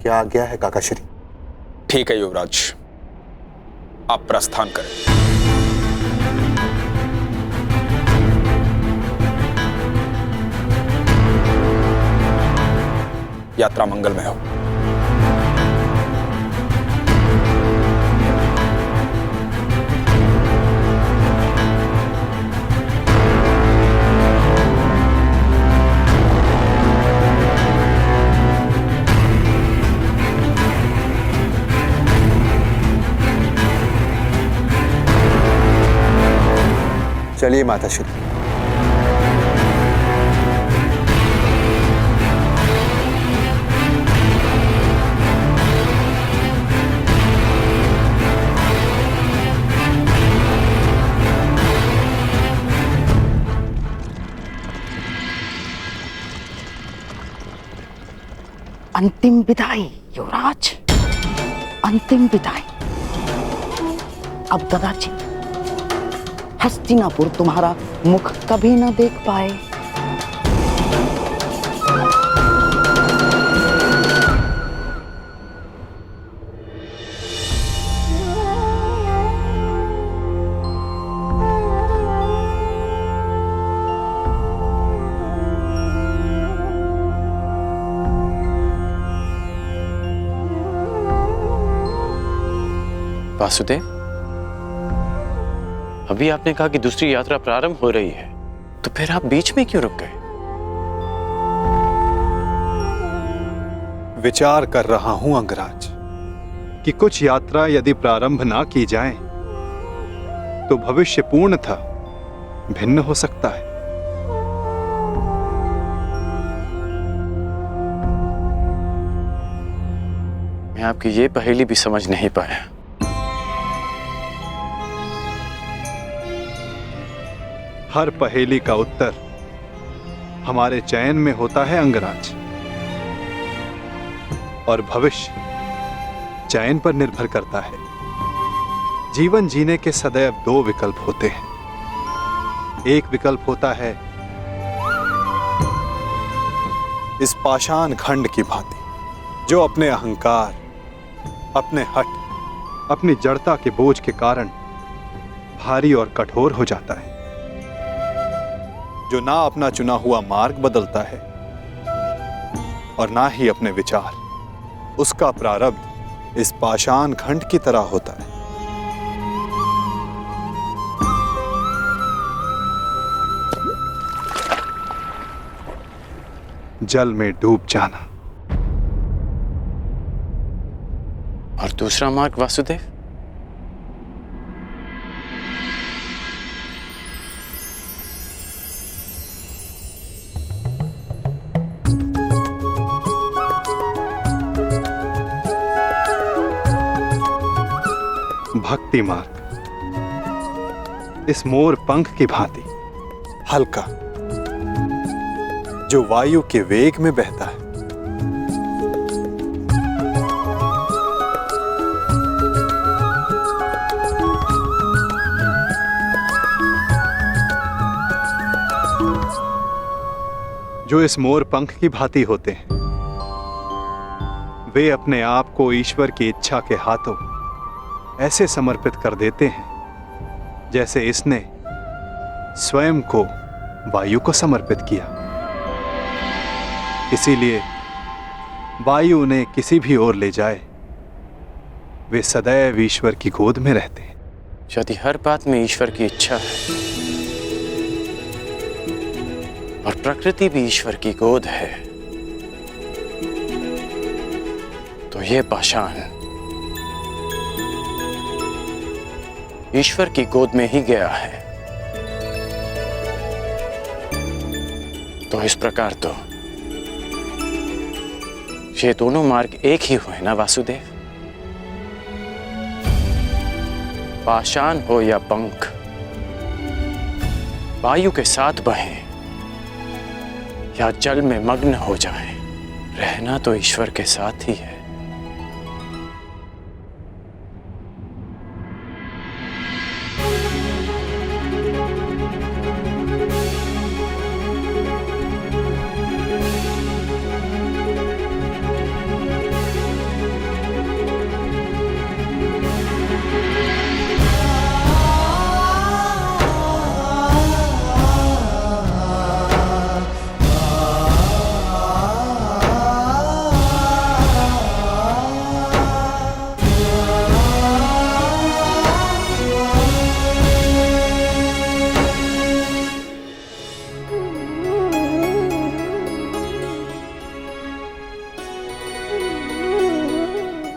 क्या आज्ञा है काकाश्री? ठीक है युवराज, आप प्रस्थान करें। यात्रा मंगलमय हो। चलिए माताश्री। अंतिम विदाई युवराज, अंतिम विदाई। अब कदाचित हस्तिनापुर तुम्हारा मुख कभी न देख पाए। वासुदेव, अभी आपने कहा कि दूसरी यात्रा प्रारंभ हो रही है, तो फिर आप बीच में क्यों रुक गए? विचार कर रहा हूं अंगराज कि कुछ यात्रा यदि प्रारंभ ना की जाए तो भविष्य पूर्णतः भिन्न हो सकता है। मैं आपकी ये पहेली भी समझ नहीं पाया। हर पहेली का उत्तर हमारे चयन में होता है अंगराज, और भविष्य चयन पर निर्भर करता है। जीवन जीने के सदैव दो विकल्प होते हैं। एक विकल्प होता है इस पाषाण खंड की भांति, जो अपने अहंकार, अपने हठ, अपनी जड़ता के बोझ के कारण भारी और कठोर हो जाता है, जो ना अपना चुना हुआ मार्ग बदलता है और ना ही अपने विचार। उसका प्रारब्ध इस पाषाण खंड की तरह होता है। जल में डूब जाना। और दूसरा मार्ग वासुदेव? भक्ति मार्ग, इस मोर पंख की भांति हल्का, जो वायु के वेग में बहता है। जो इस मोर पंख की भांति होते हैं, वे अपने आप को ईश्वर की इच्छा के हाथों ऐसे समर्पित कर देते हैं जैसे इसने स्वयं को वायु को समर्पित किया। इसीलिए वायु उन्हें किसी भी ओर ले जाए, वे सदैव ईश्वर की गोद में रहते हैं। यदि हर बात में ईश्वर की इच्छा है और प्रकृति भी ईश्वर की गोद है, तो ये पाषाण ईश्वर की गोद में ही गया है। तो इस प्रकार तो ये दोनों मार्ग एक ही हुए ना वासुदेव? पाषाण हो या पंख, वायु के साथ बहें या जल में मग्न हो जाएं, रहना तो ईश्वर के साथ ही है।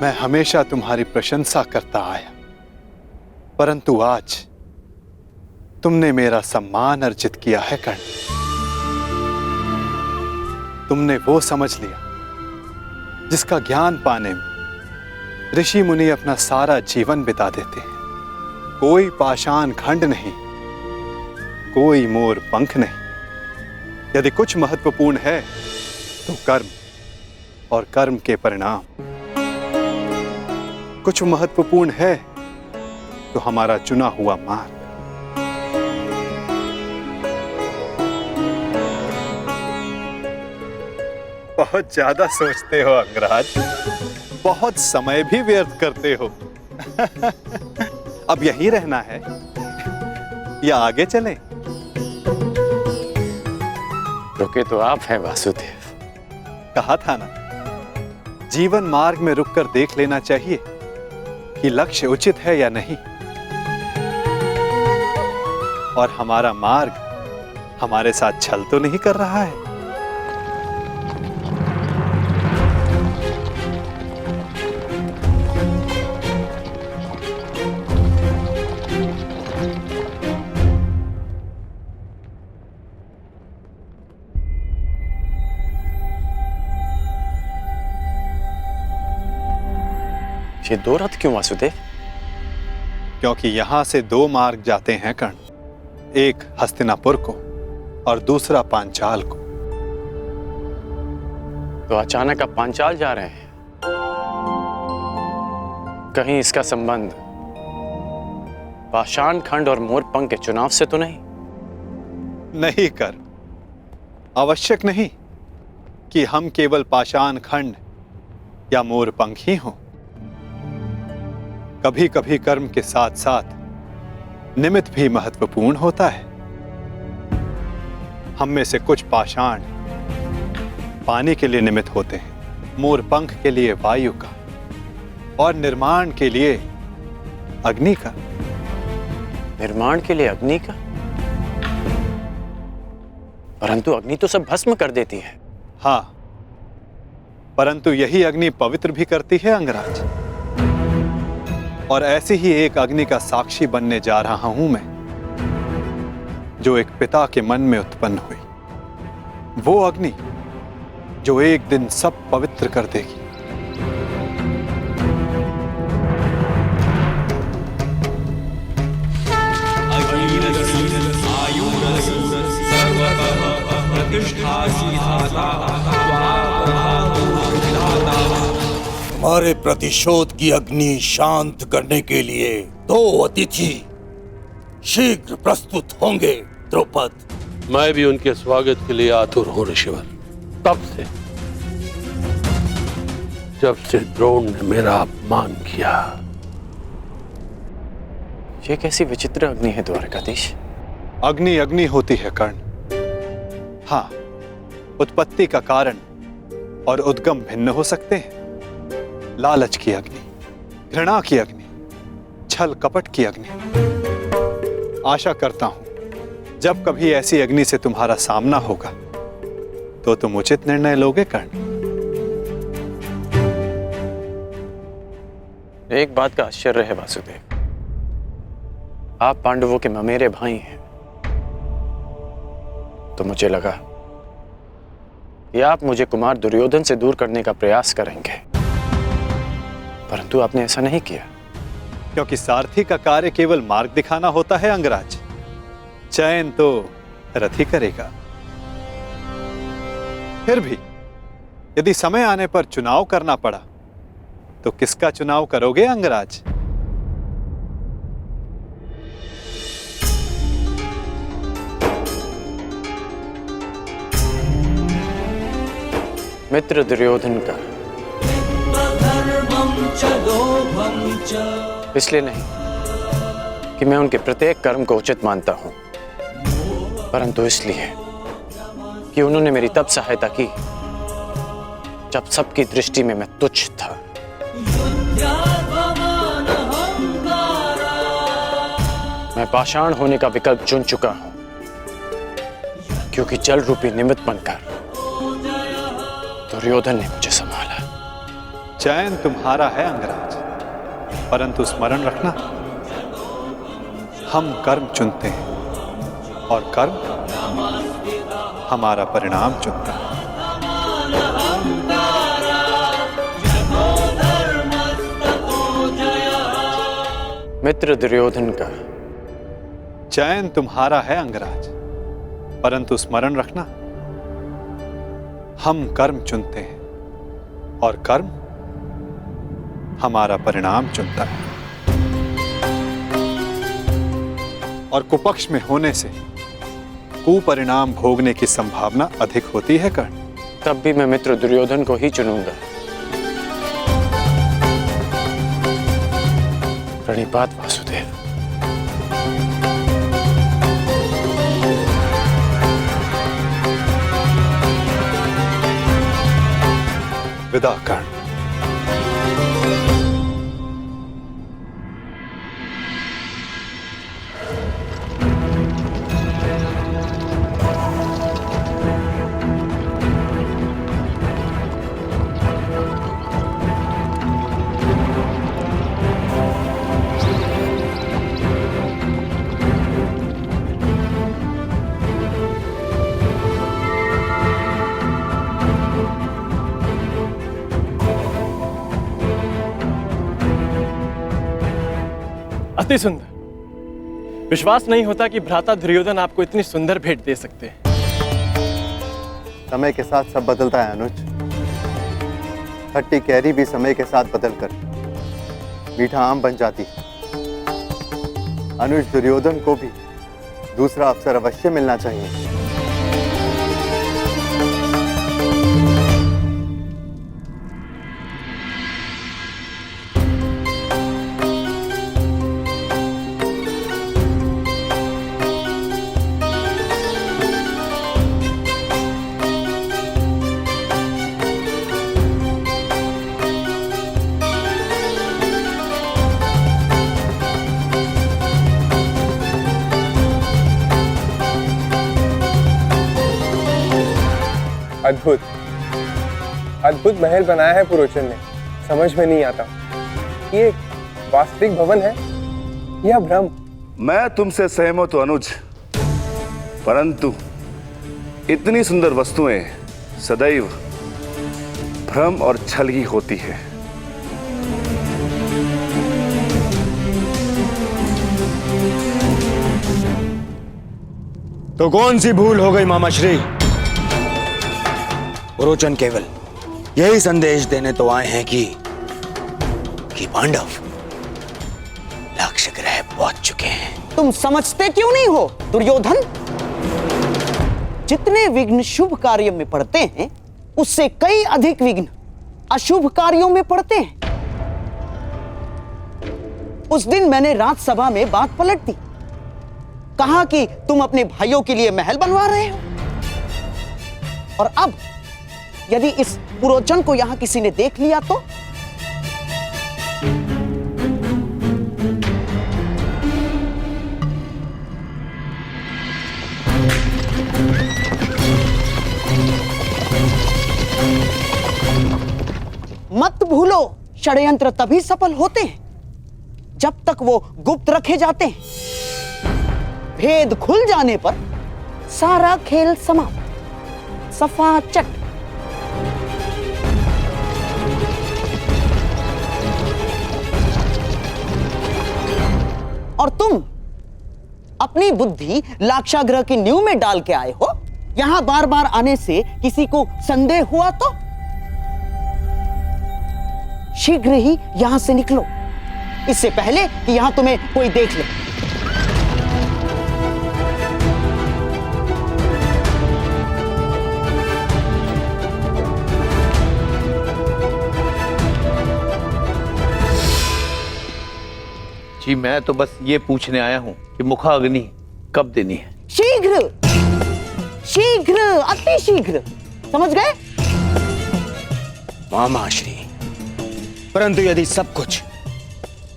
मैं हमेशा तुम्हारी प्रशंसा करता आया, परंतु आज तुमने मेरा सम्मान अर्जित किया है कर्ण। तुमने वो समझ लिया जिसका ज्ञान पाने में ऋषि मुनि अपना सारा जीवन बिता देते हैं। कोई पाषाण खंड नहीं, कोई मोर पंख नहीं। यदि कुछ महत्वपूर्ण है तो कर्म और कर्म के परिणाम। कुछ महत्वपूर्ण है तो हमारा चुना हुआ मार्ग। बहुत ज्यादा सोचते हो अंगराज, बहुत समय भी व्यर्थ करते हो। अब यहीं रहना है या आगे चलें? रुके तो आप हैं वासुदेव। कहा था ना, जीवन मार्ग में रुककर देख लेना चाहिए कि लक्ष्य उचित है या नहीं। और हमारा मार्ग हमारे साथ छल तो नहीं कर रहा है। ये दो रथ क्यों वासुदेव? क्योंकि यहां से दो मार्ग जाते हैं कर्ण, एक हस्तिनापुर को और दूसरा पांचाल को। तो अचानक आप पांचाल जा रहे हैं? कहीं इसका संबंध पाषाण खंड और मोरपंख के चुनाव से तो नहीं? नहीं कर, आवश्यक नहीं कि हम केवल पाषाण खंड या मोरपंख ही हों। कभी कभी कर्म के साथ साथ निमित्त भी महत्वपूर्ण होता है। हम में से कुछ पाषाण पानी के लिए निमित्त होते हैं, मोरपंख के लिए वायु का, और निर्माण के लिए अग्नि का। निर्माण के लिए अग्नि का? परंतु अग्नि तो सब भस्म कर देती है। हाँ, परंतु यही अग्नि पवित्र भी करती है अंगराज। और ऐसी ही एक अग्नि का साक्षी बनने जा रहा हूं मैं, जो एक पिता के मन में उत्पन्न हुई। वो अग्नि जो एक दिन सब पवित्र कर देगी। हमारे प्रतिशोध की अग्नि शांत करने के लिए दो अतिथि शीघ्र प्रस्तुत होंगे द्रौपद। मैं भी उनके स्वागत के लिए आतुर हूं ऋषिवर। तब से जब से द्रोण ने मेरा अपमान किया। ये कैसी विचित्र अग्नि है द्वारकाधीश? अग्नि अग्नि होती है कर्ण। हाँ, उत्पत्ति का कारण और उद्गम भिन्न हो सकते हैं। लालच की अग्नि, घृणा की अग्नि, छल कपट की अग्नि। आशा करता हूं जब कभी ऐसी अग्नि से तुम्हारा सामना होगा तो तुम उचित निर्णय लोगे कर्ण। एक बात का आश्चर्य है वासुदेव, आप पांडवों के ममेरे भाई हैं, तो मुझे लगा कि आप मुझे कुमार दुर्योधन से दूर करने का प्रयास करेंगे, परंतु आपने ऐसा नहीं किया। क्योंकि सारथी का कार्य केवल मार्ग दिखाना होता है अंगराज, चयन तो रथ ही करेगा। फिर भी यदि समय आने पर चुनाव करना पड़ा तो किसका चुनाव करोगे अंगराज? मित्र दुर्योधन का। इसलिए नहीं कि मैं उनके प्रत्येक कर्म को उचित मानता हूं, परंतु इसलिए कि उन्होंने मेरी तब सहायता की जब सबकी दृष्टि में मैं तुच्छ था। मैं पाषाण होने का विकल्प चुन चुका हूं, क्योंकि जल रूपी निमित्त बनकर दुर्योधन ने मुझे संभाला। चयन तुम्हारा है अंगराज, परंतु स्मरण रखना, हम कर्म चुनते हैं और कर्म हमारा परिणाम चुनता है। मित्र दुर्योधन का। चयन तुम्हारा है अंगराज, परंतु स्मरण रखना, हम कर्म चुनते हैं और कर्म हमारा परिणाम चुनता है। और कुपक्ष में होने से कुपरिणाम भोगने की संभावना अधिक होती है कर्ण। तब भी मैं मित्र दुर्योधन को ही चुनूंगा। प्रणिपात वासुदेव। विदा कर्ण। अति सुंदर। विश्वास नहीं होता कि भ्राता दुर्योधन आपको इतनी सुंदर भेंट दे सकते हैं। समय के साथ सब बदलता है अनुज। खट्टी कैरी भी समय के साथ बदलकर मीठा आम बन जाती है। अनुज, दुर्योधन को भी दूसरा अवसर अवश्य मिलना चाहिए। अद्भुत अद्भुत महल बनाया है पुरोचन ने। समझ में नहीं आता ये वास्तविक भवन है या भ्रम। मैं तुमसे सहमत हूं अनुज, परंतु इतनी सुंदर वस्तुएं सदैव भ्रम और छल ही होती है। तो कौन सी भूल हो गई मामाश्री? पुरोचन केवल यही संदेश देने तो आए हैं कि पांडव लक्ष्य ग्रह पहुंच चुके हैं। तुम समझते क्यों नहीं हो दुर्योधन? जितने विघ्न शुभ कार्य में पड़ते हैं उससे कई अधिक विघ्न अशुभ कार्यों में पड़ते हैं। उस दिन मैंने राजसभा में बात पलट दी, कहा कि तुम अपने भाइयों के लिए महल बनवा रहे हो, और अब यदि इस पुरोचन को यहां किसी ने देख लिया तो? मत भूलो, षड्यंत्र तभी सफल होते हैं जब तक वो गुप्त रखे जाते हैं। भेद खुल जाने पर सारा खेल समाप्त, सफा चट। और तुम अपनी बुद्धि लाक्षागृह की नींव में डाल के आए हो। यहां बार बार आने से किसी को संदेह हुआ तो? शीघ्र ही यहां से निकलो, इससे पहले कि यहां तुम्हें कोई देख ले। जी मैं तो बस ये पूछने आया हूं कि मुखाग्नि कब देनी है? शीघ्र, शीघ्र, अति शीघ्र, समझ गए? मामा श्री, परंतु यदि सब कुछ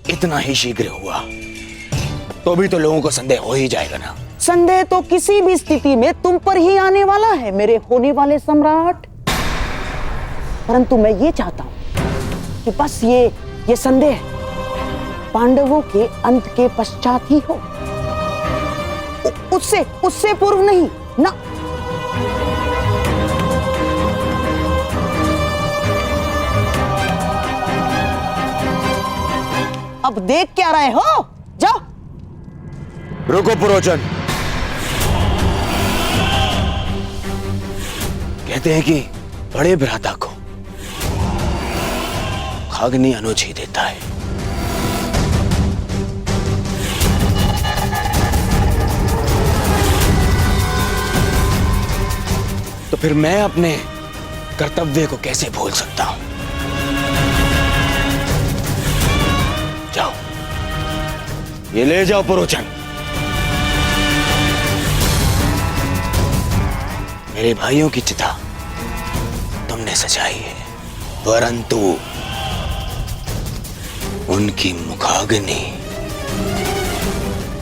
इतना ही शीघ्र हुआ तो भी तो लोगों को संदेह हो ही जाएगा ना। संदेह तो किसी भी स्थिति में तुम पर ही आने वाला है मेरे होने वाले सम्राट। परंतु मैं ये चाहता हूं कि बस ये संदेह पांडवों के अंत के पश्चात ही हो, उससे पूर्व नहीं ना। अब देख क्या रहे हो, जाओ। रुको पुरोचन, कहते हैं कि बड़े भ्राता को अग्नि अनुज ही देता है। तो फिर मैं अपने कर्तव्य को कैसे भूल सकता हूं? जाओ, ये ले जाओ पुरोचन। मेरे भाइयों की चिता तुमने सजाई है, परंतु उनकी मुखाग्नि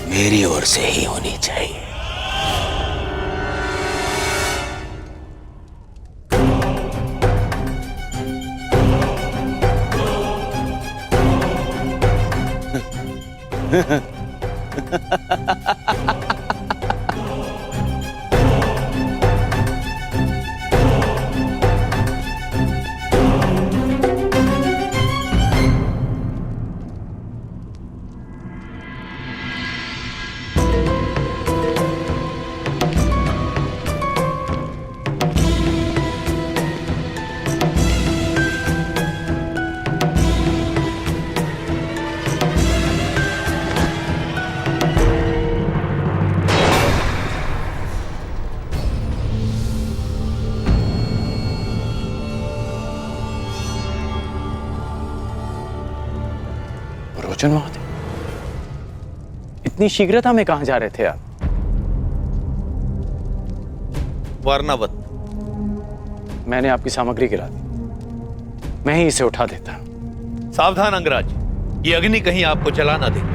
मेरी ओर से ही होनी चाहिए। महोदय, इतनी शीघ्रता में कहां जा रहे थे आप? वर्णावत। मैंने आपकी सामग्री गिरा दी, मैं ही इसे उठा देता। सावधान अंगराज, ये अग्नि कहीं आपको जला ना दे।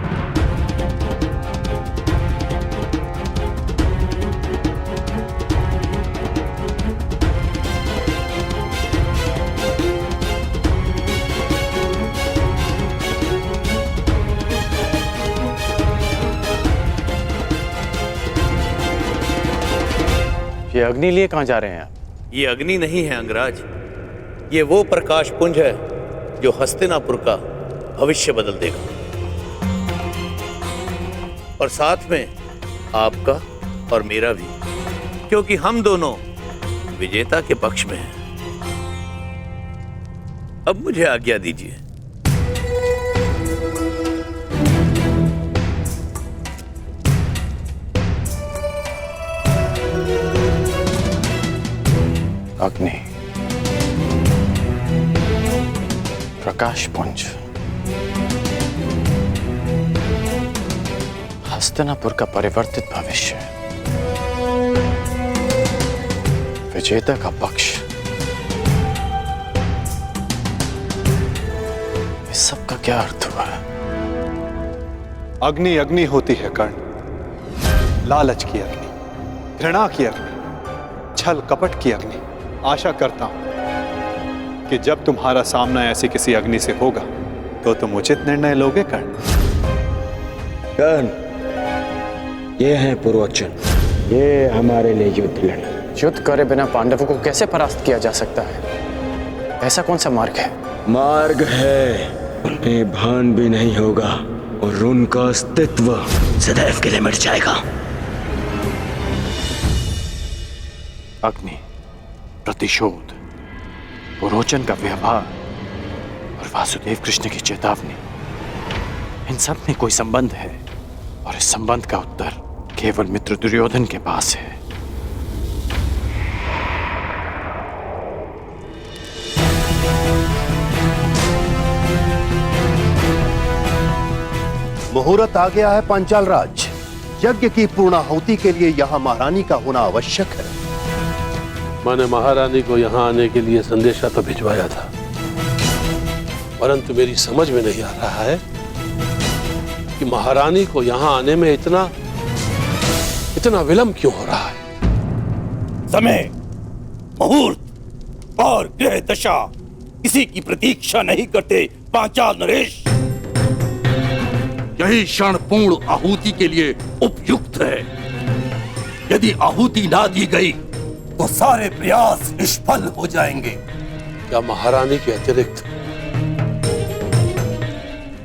ये अग्नि लिए कहां जा रहे हैं आप? ये अग्नि नहीं है अंगराज, ये वो प्रकाश पुंज है जो हस्तिनापुर का भविष्य बदल देगा, और साथ में आपका और मेरा भी, क्योंकि हम दोनों विजेता के पक्ष में हैं। अब मुझे आज्ञा दीजिए। अग्नि, प्रकाश पुंज, हस्तिनापुर का परिवर्तित भविष्य, विजेता का पक्ष, इस सब का क्या अर्थ हुआ? अग्नि अग्नि होती है कर्ण, लालच की अग्नि, घृणा की अग्नि, छल कपट की अग्नि। आशा करता हूं कि जब तुम्हारा सामना ऐसी किसी अग्नि से होगा तो तुम उचित निर्णय लोगे कर्ण। कर्ण, ये है पुरोचन, ये हमारे लिए युद्ध लड़े। युद्ध करे बिना पांडवों को कैसे परास्त किया जा सकता है? ऐसा कौन सा मार्ग है? मार्ग है, उन्हें भान भी नहीं होगा और उनका अस्तित्व सदैव के लिए मिट जाएगा। अग्नि, प्रतिशोध, पुरोचन का व्यवहार और और वासुदेव कृष्ण की चेतावनी, इन सब में कोई संबंध है, और इस संबंध का उत्तर केवल मित्र दुर्योधन के पास है। मुहूर्त आ गया है पांचाल राज। यज्ञ की पूर्णाहुति के लिए यहाँ महारानी का होना आवश्यक है। मैंने महारानी को यहाँ आने के लिए संदेशा तो भिजवाया था, परंतु मेरी समझ में नहीं आ रहा है कि महारानी को यहाँ आने में इतना विलंब क्यों हो रहा है। समय, मुहूर्त और ग्रह दशा किसी की प्रतीक्षा नहीं करते पांचाल नरेश। यही क्षण पूर्ण आहुति के लिए उपयुक्त है। यदि आहुति ना दी गई तो सारे प्रयास निष्फल हो जाएंगे। क्या महारानी के अतिरिक्त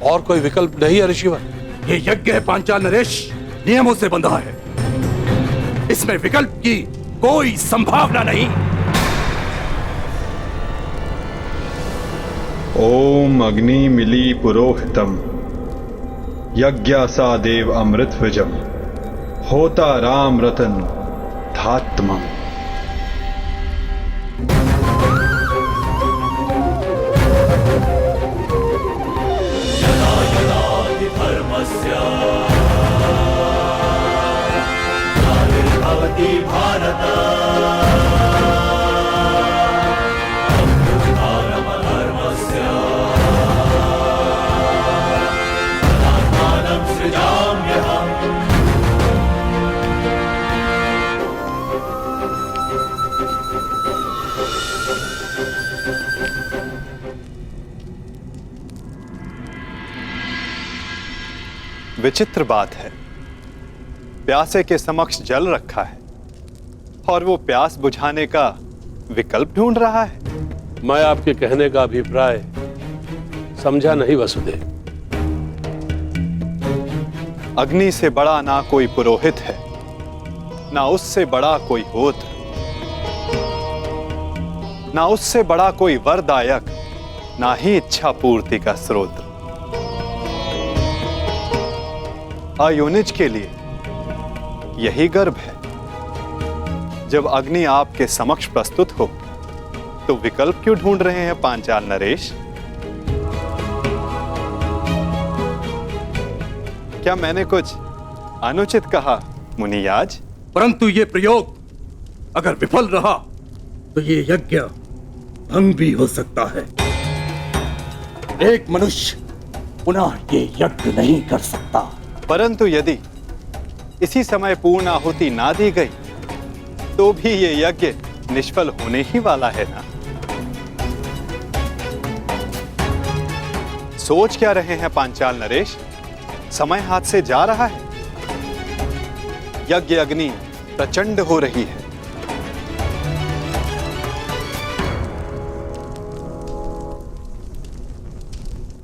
और कोई विकल्प नहीं है ऋषिवर? ये यज्ञ है पांचाल नरेश, नियमों से बंधा है। इसमें विकल्प की कोई संभावना नहीं। ओम अग्नि मिली पुरोहितम यज्ञासा देव अमृत विजम होता राम रतन धात्मम। यदा यदा हि धर्मस्य ग्लानिर्भवति भारत अभ्युत्थानमधर्मस्य तदात्मानं सृजाम्यहम्। विचित्र बात है, प्यासे के समक्ष जल रखा है और वो प्यास बुझाने का विकल्प ढूंढ रहा है। मैं आपके कहने का अभिप्राय समझा नहीं वसुदेव। अग्नि से बड़ा ना कोई पुरोहित है, ना उससे बड़ा कोई होत्र, ना उससे बड़ा कोई वरदायक, ना ही इच्छा पूर्ति का स्रोत। अयोनिज के लिए यही गर्भ है। जब अग्नि आपके समक्ष प्रस्तुत हो तो विकल्प क्यों ढूंढ रहे हैं पांचाल नरेश? क्या मैंने कुछ अनुचित कहा मुनियाज? परंतु ये प्रयोग अगर विफल रहा तो ये यज्ञ भंग भी हो सकता है। एक मनुष्य पुनः ये यज्ञ नहीं कर सकता। परंतु यदि इसी समय पूर्ण आहुति ना दी गई तो भी ये यज्ञ निष्फल होने ही वाला है ना। सोच क्या रहे हैं पांचाल नरेश? समय हाथ से जा रहा है। यज्ञ अग्नि प्रचंड हो रही है।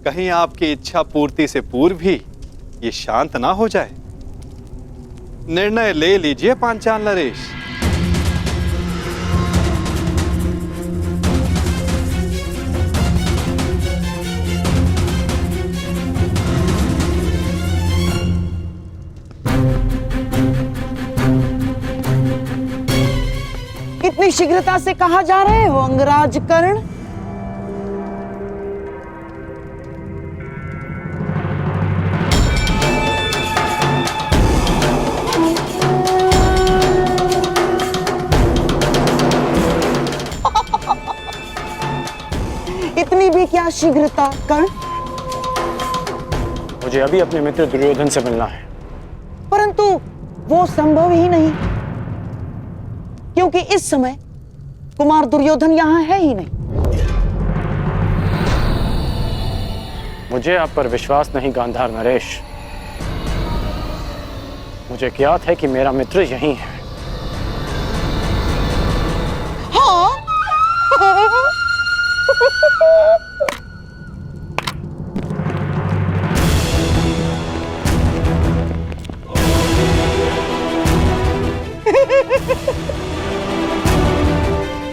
कहीं आपकी इच्छा पूर्ति से पूर्व ही ये शांत ना हो जाए। निर्णय ले लीजिए पांचाल नरेश। इतनी शीघ्रता से कहाँ जा रहे हो अंगराज कर्ण? इतनी भी क्या शीघ्रता कर्ण? मुझे अभी अपने मित्र दुर्योधन से मिलना है। परंतु वो संभव ही नहीं, क्योंकि इस समय कुमार दुर्योधन यहां है ही नहीं। मुझे आप पर विश्वास नहीं गांधार नरेश। मुझे ज्ञात है कि मेरा मित्र यहीं है। हाँ?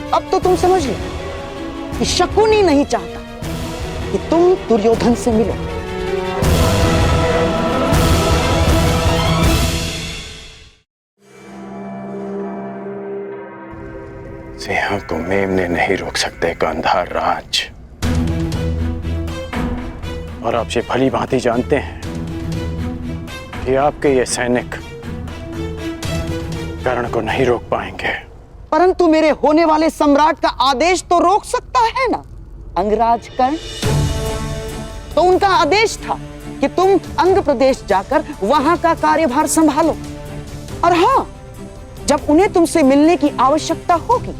अब तो तुम समझ लो कि शकुनी नहीं चाहता कि कि तुम दुर्योधन से मिलो। सिंह को मेमने नहीं रोक सकते गांधार राज। और आप ये भली भांति जानते हैं कि आपके ये सैनिक कर्ण को नहीं रोक पाएंगे। परंतु मेरे होने वाले सम्राट का आदेश तो रोक सकता है ना अंगराज कर्ण। तो उनका आदेश था कि तुम अंग प्रदेश जाकर वहां का कार्यभार संभालो। और हां, जब उन्हें तुमसे मिलने की आवश्यकता होगी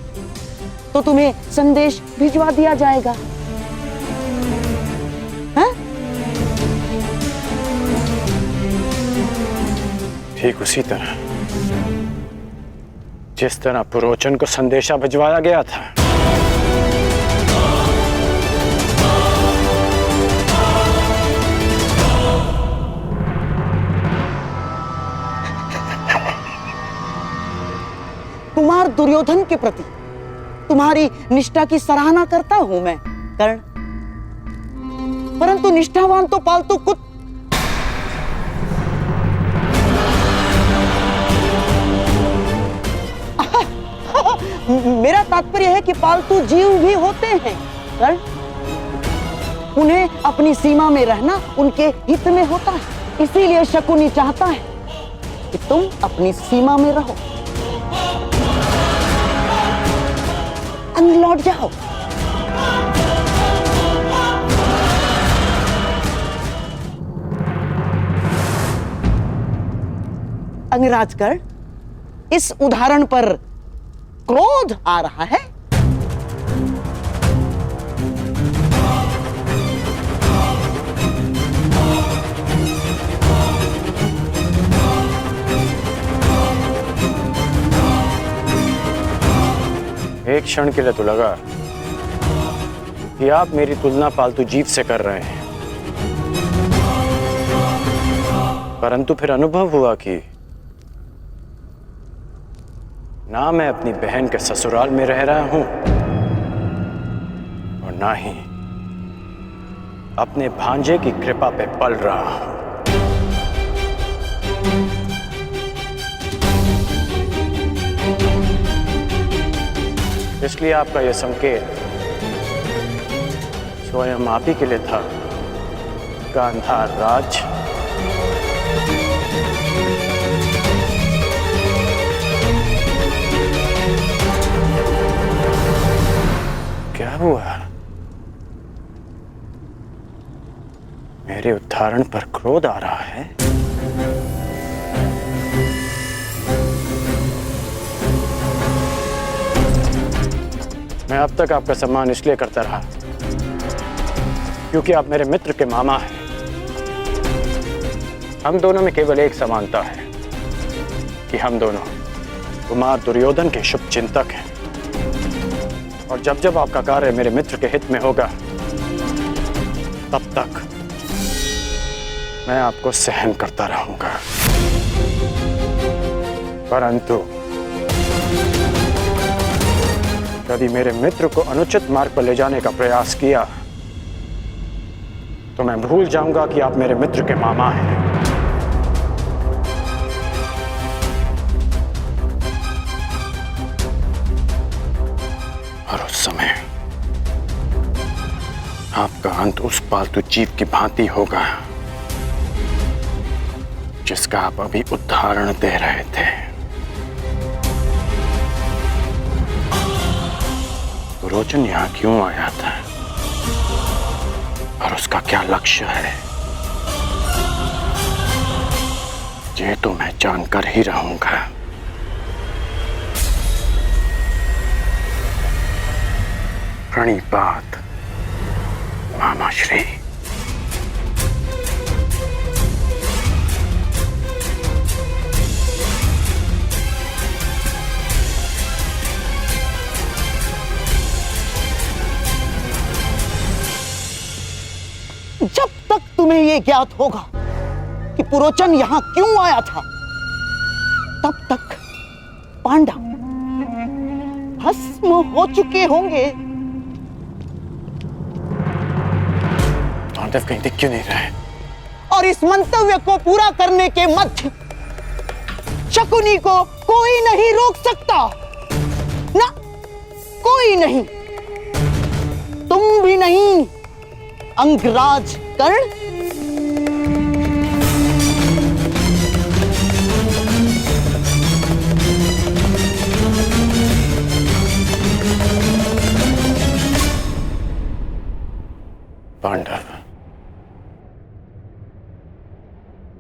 तो तुम्हें संदेश भिजवा दिया जाएगा। हैं? ठीक उसी तरह जिस तरह पुरोचन को संदेशा भिजवाया गया था। कुमार दुर्योधन के प्रति तुम्हारी निष्ठा की सराहना करता हूं मैं कर्ण, परंतु निष्ठावान तो पालतू कुत्ते। मेरा तात्पर्य है कि पालतू जीव भी होते हैं कर्ण। उन्हें अपनी सीमा में रहना उनके हित में होता है। इसीलिए शकुनी चाहता है कि तुम अपनी सीमा में रहो। अंग लौट जाओ। अंगराज कर्ण, इस उदाहरण पर क्रोध आ रहा है। एक क्षण के लिए तो लगा कि आप मेरी तुलना पालतू जीव से कर रहे हैं, परंतु फिर अनुभव हुआ कि ना मैं अपनी बहन के ससुराल में रह रहा हूं और ना ही अपने भांजे की कृपा पे पल रहा हूं। इसलिए आपका यह संकेत स्वयं आप ही के लिए था गांधार राज। क्या हुआ? मेरे उदाहरण पर क्रोध आ रहा है? मैं अब तक आपका सम्मान इसलिए करता रहा क्योंकि आप मेरे मित्र के मामा हैं। हम दोनों में केवल एक समानता है कि हम दोनों कुमार दुर्योधन के शुभ चिंतक हैं। और जब जब आपका कार्य मेरे मित्र के हित में होगा तब तक मैं आपको सहन करता रहूंगा। परंतु यदि मेरे मित्र को अनुचित मार्ग पर ले जाने का प्रयास किया तो मैं भूल जाऊंगा कि आप मेरे मित्र के मामा हैं। और उस समय आपका अंत उस पालतू जीव की भांति होगा जिसका आप अभी उदाहरण दे रहे थे। पुरोचन यहां क्यों आया था और उसका क्या लक्ष्य है, ये तो मैं जानकर ही रहूंगा। प्रणिपात मामाश्री। जब तक तुम्हें यह ज्ञात होगा कि पुरोचन यहां क्यों आया था तब तक पांडव भस्म हो चुके होंगे। पांडव कहीं दिख क्यों नहीं रहे? और इस मंतव्य को पूरा करने के मध्य शकुनी को कोई नहीं रोक सकता, ना कोई नहीं, तुम भी नहीं अंगराज कर्ण।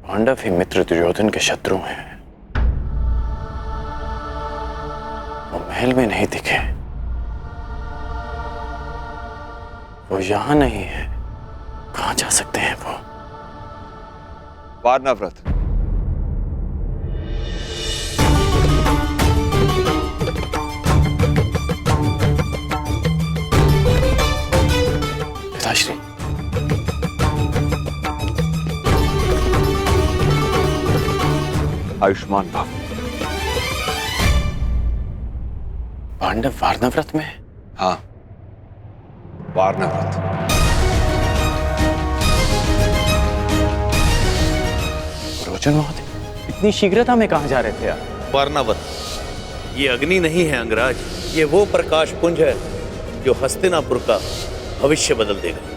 पांडव ही मित्र दुर्योधन के शत्रु हैं। वो महल में नहीं दिखे, वो यहां नहीं है, कहां जा सकते हैं वो? वारनाव्रत। पिताश्री, आयुष्मान भव। पांडव वारनाव्रत में? हाँ, वारनाव्रत। रोचन महोदय, इतनी शीघ्रता में कहां जा रहे थे आप? वारनावत, ये अग्नि नहीं है अंगराज, ये वो प्रकाश पुंज है जो हस्तिनापुर का भविष्य बदल देगा।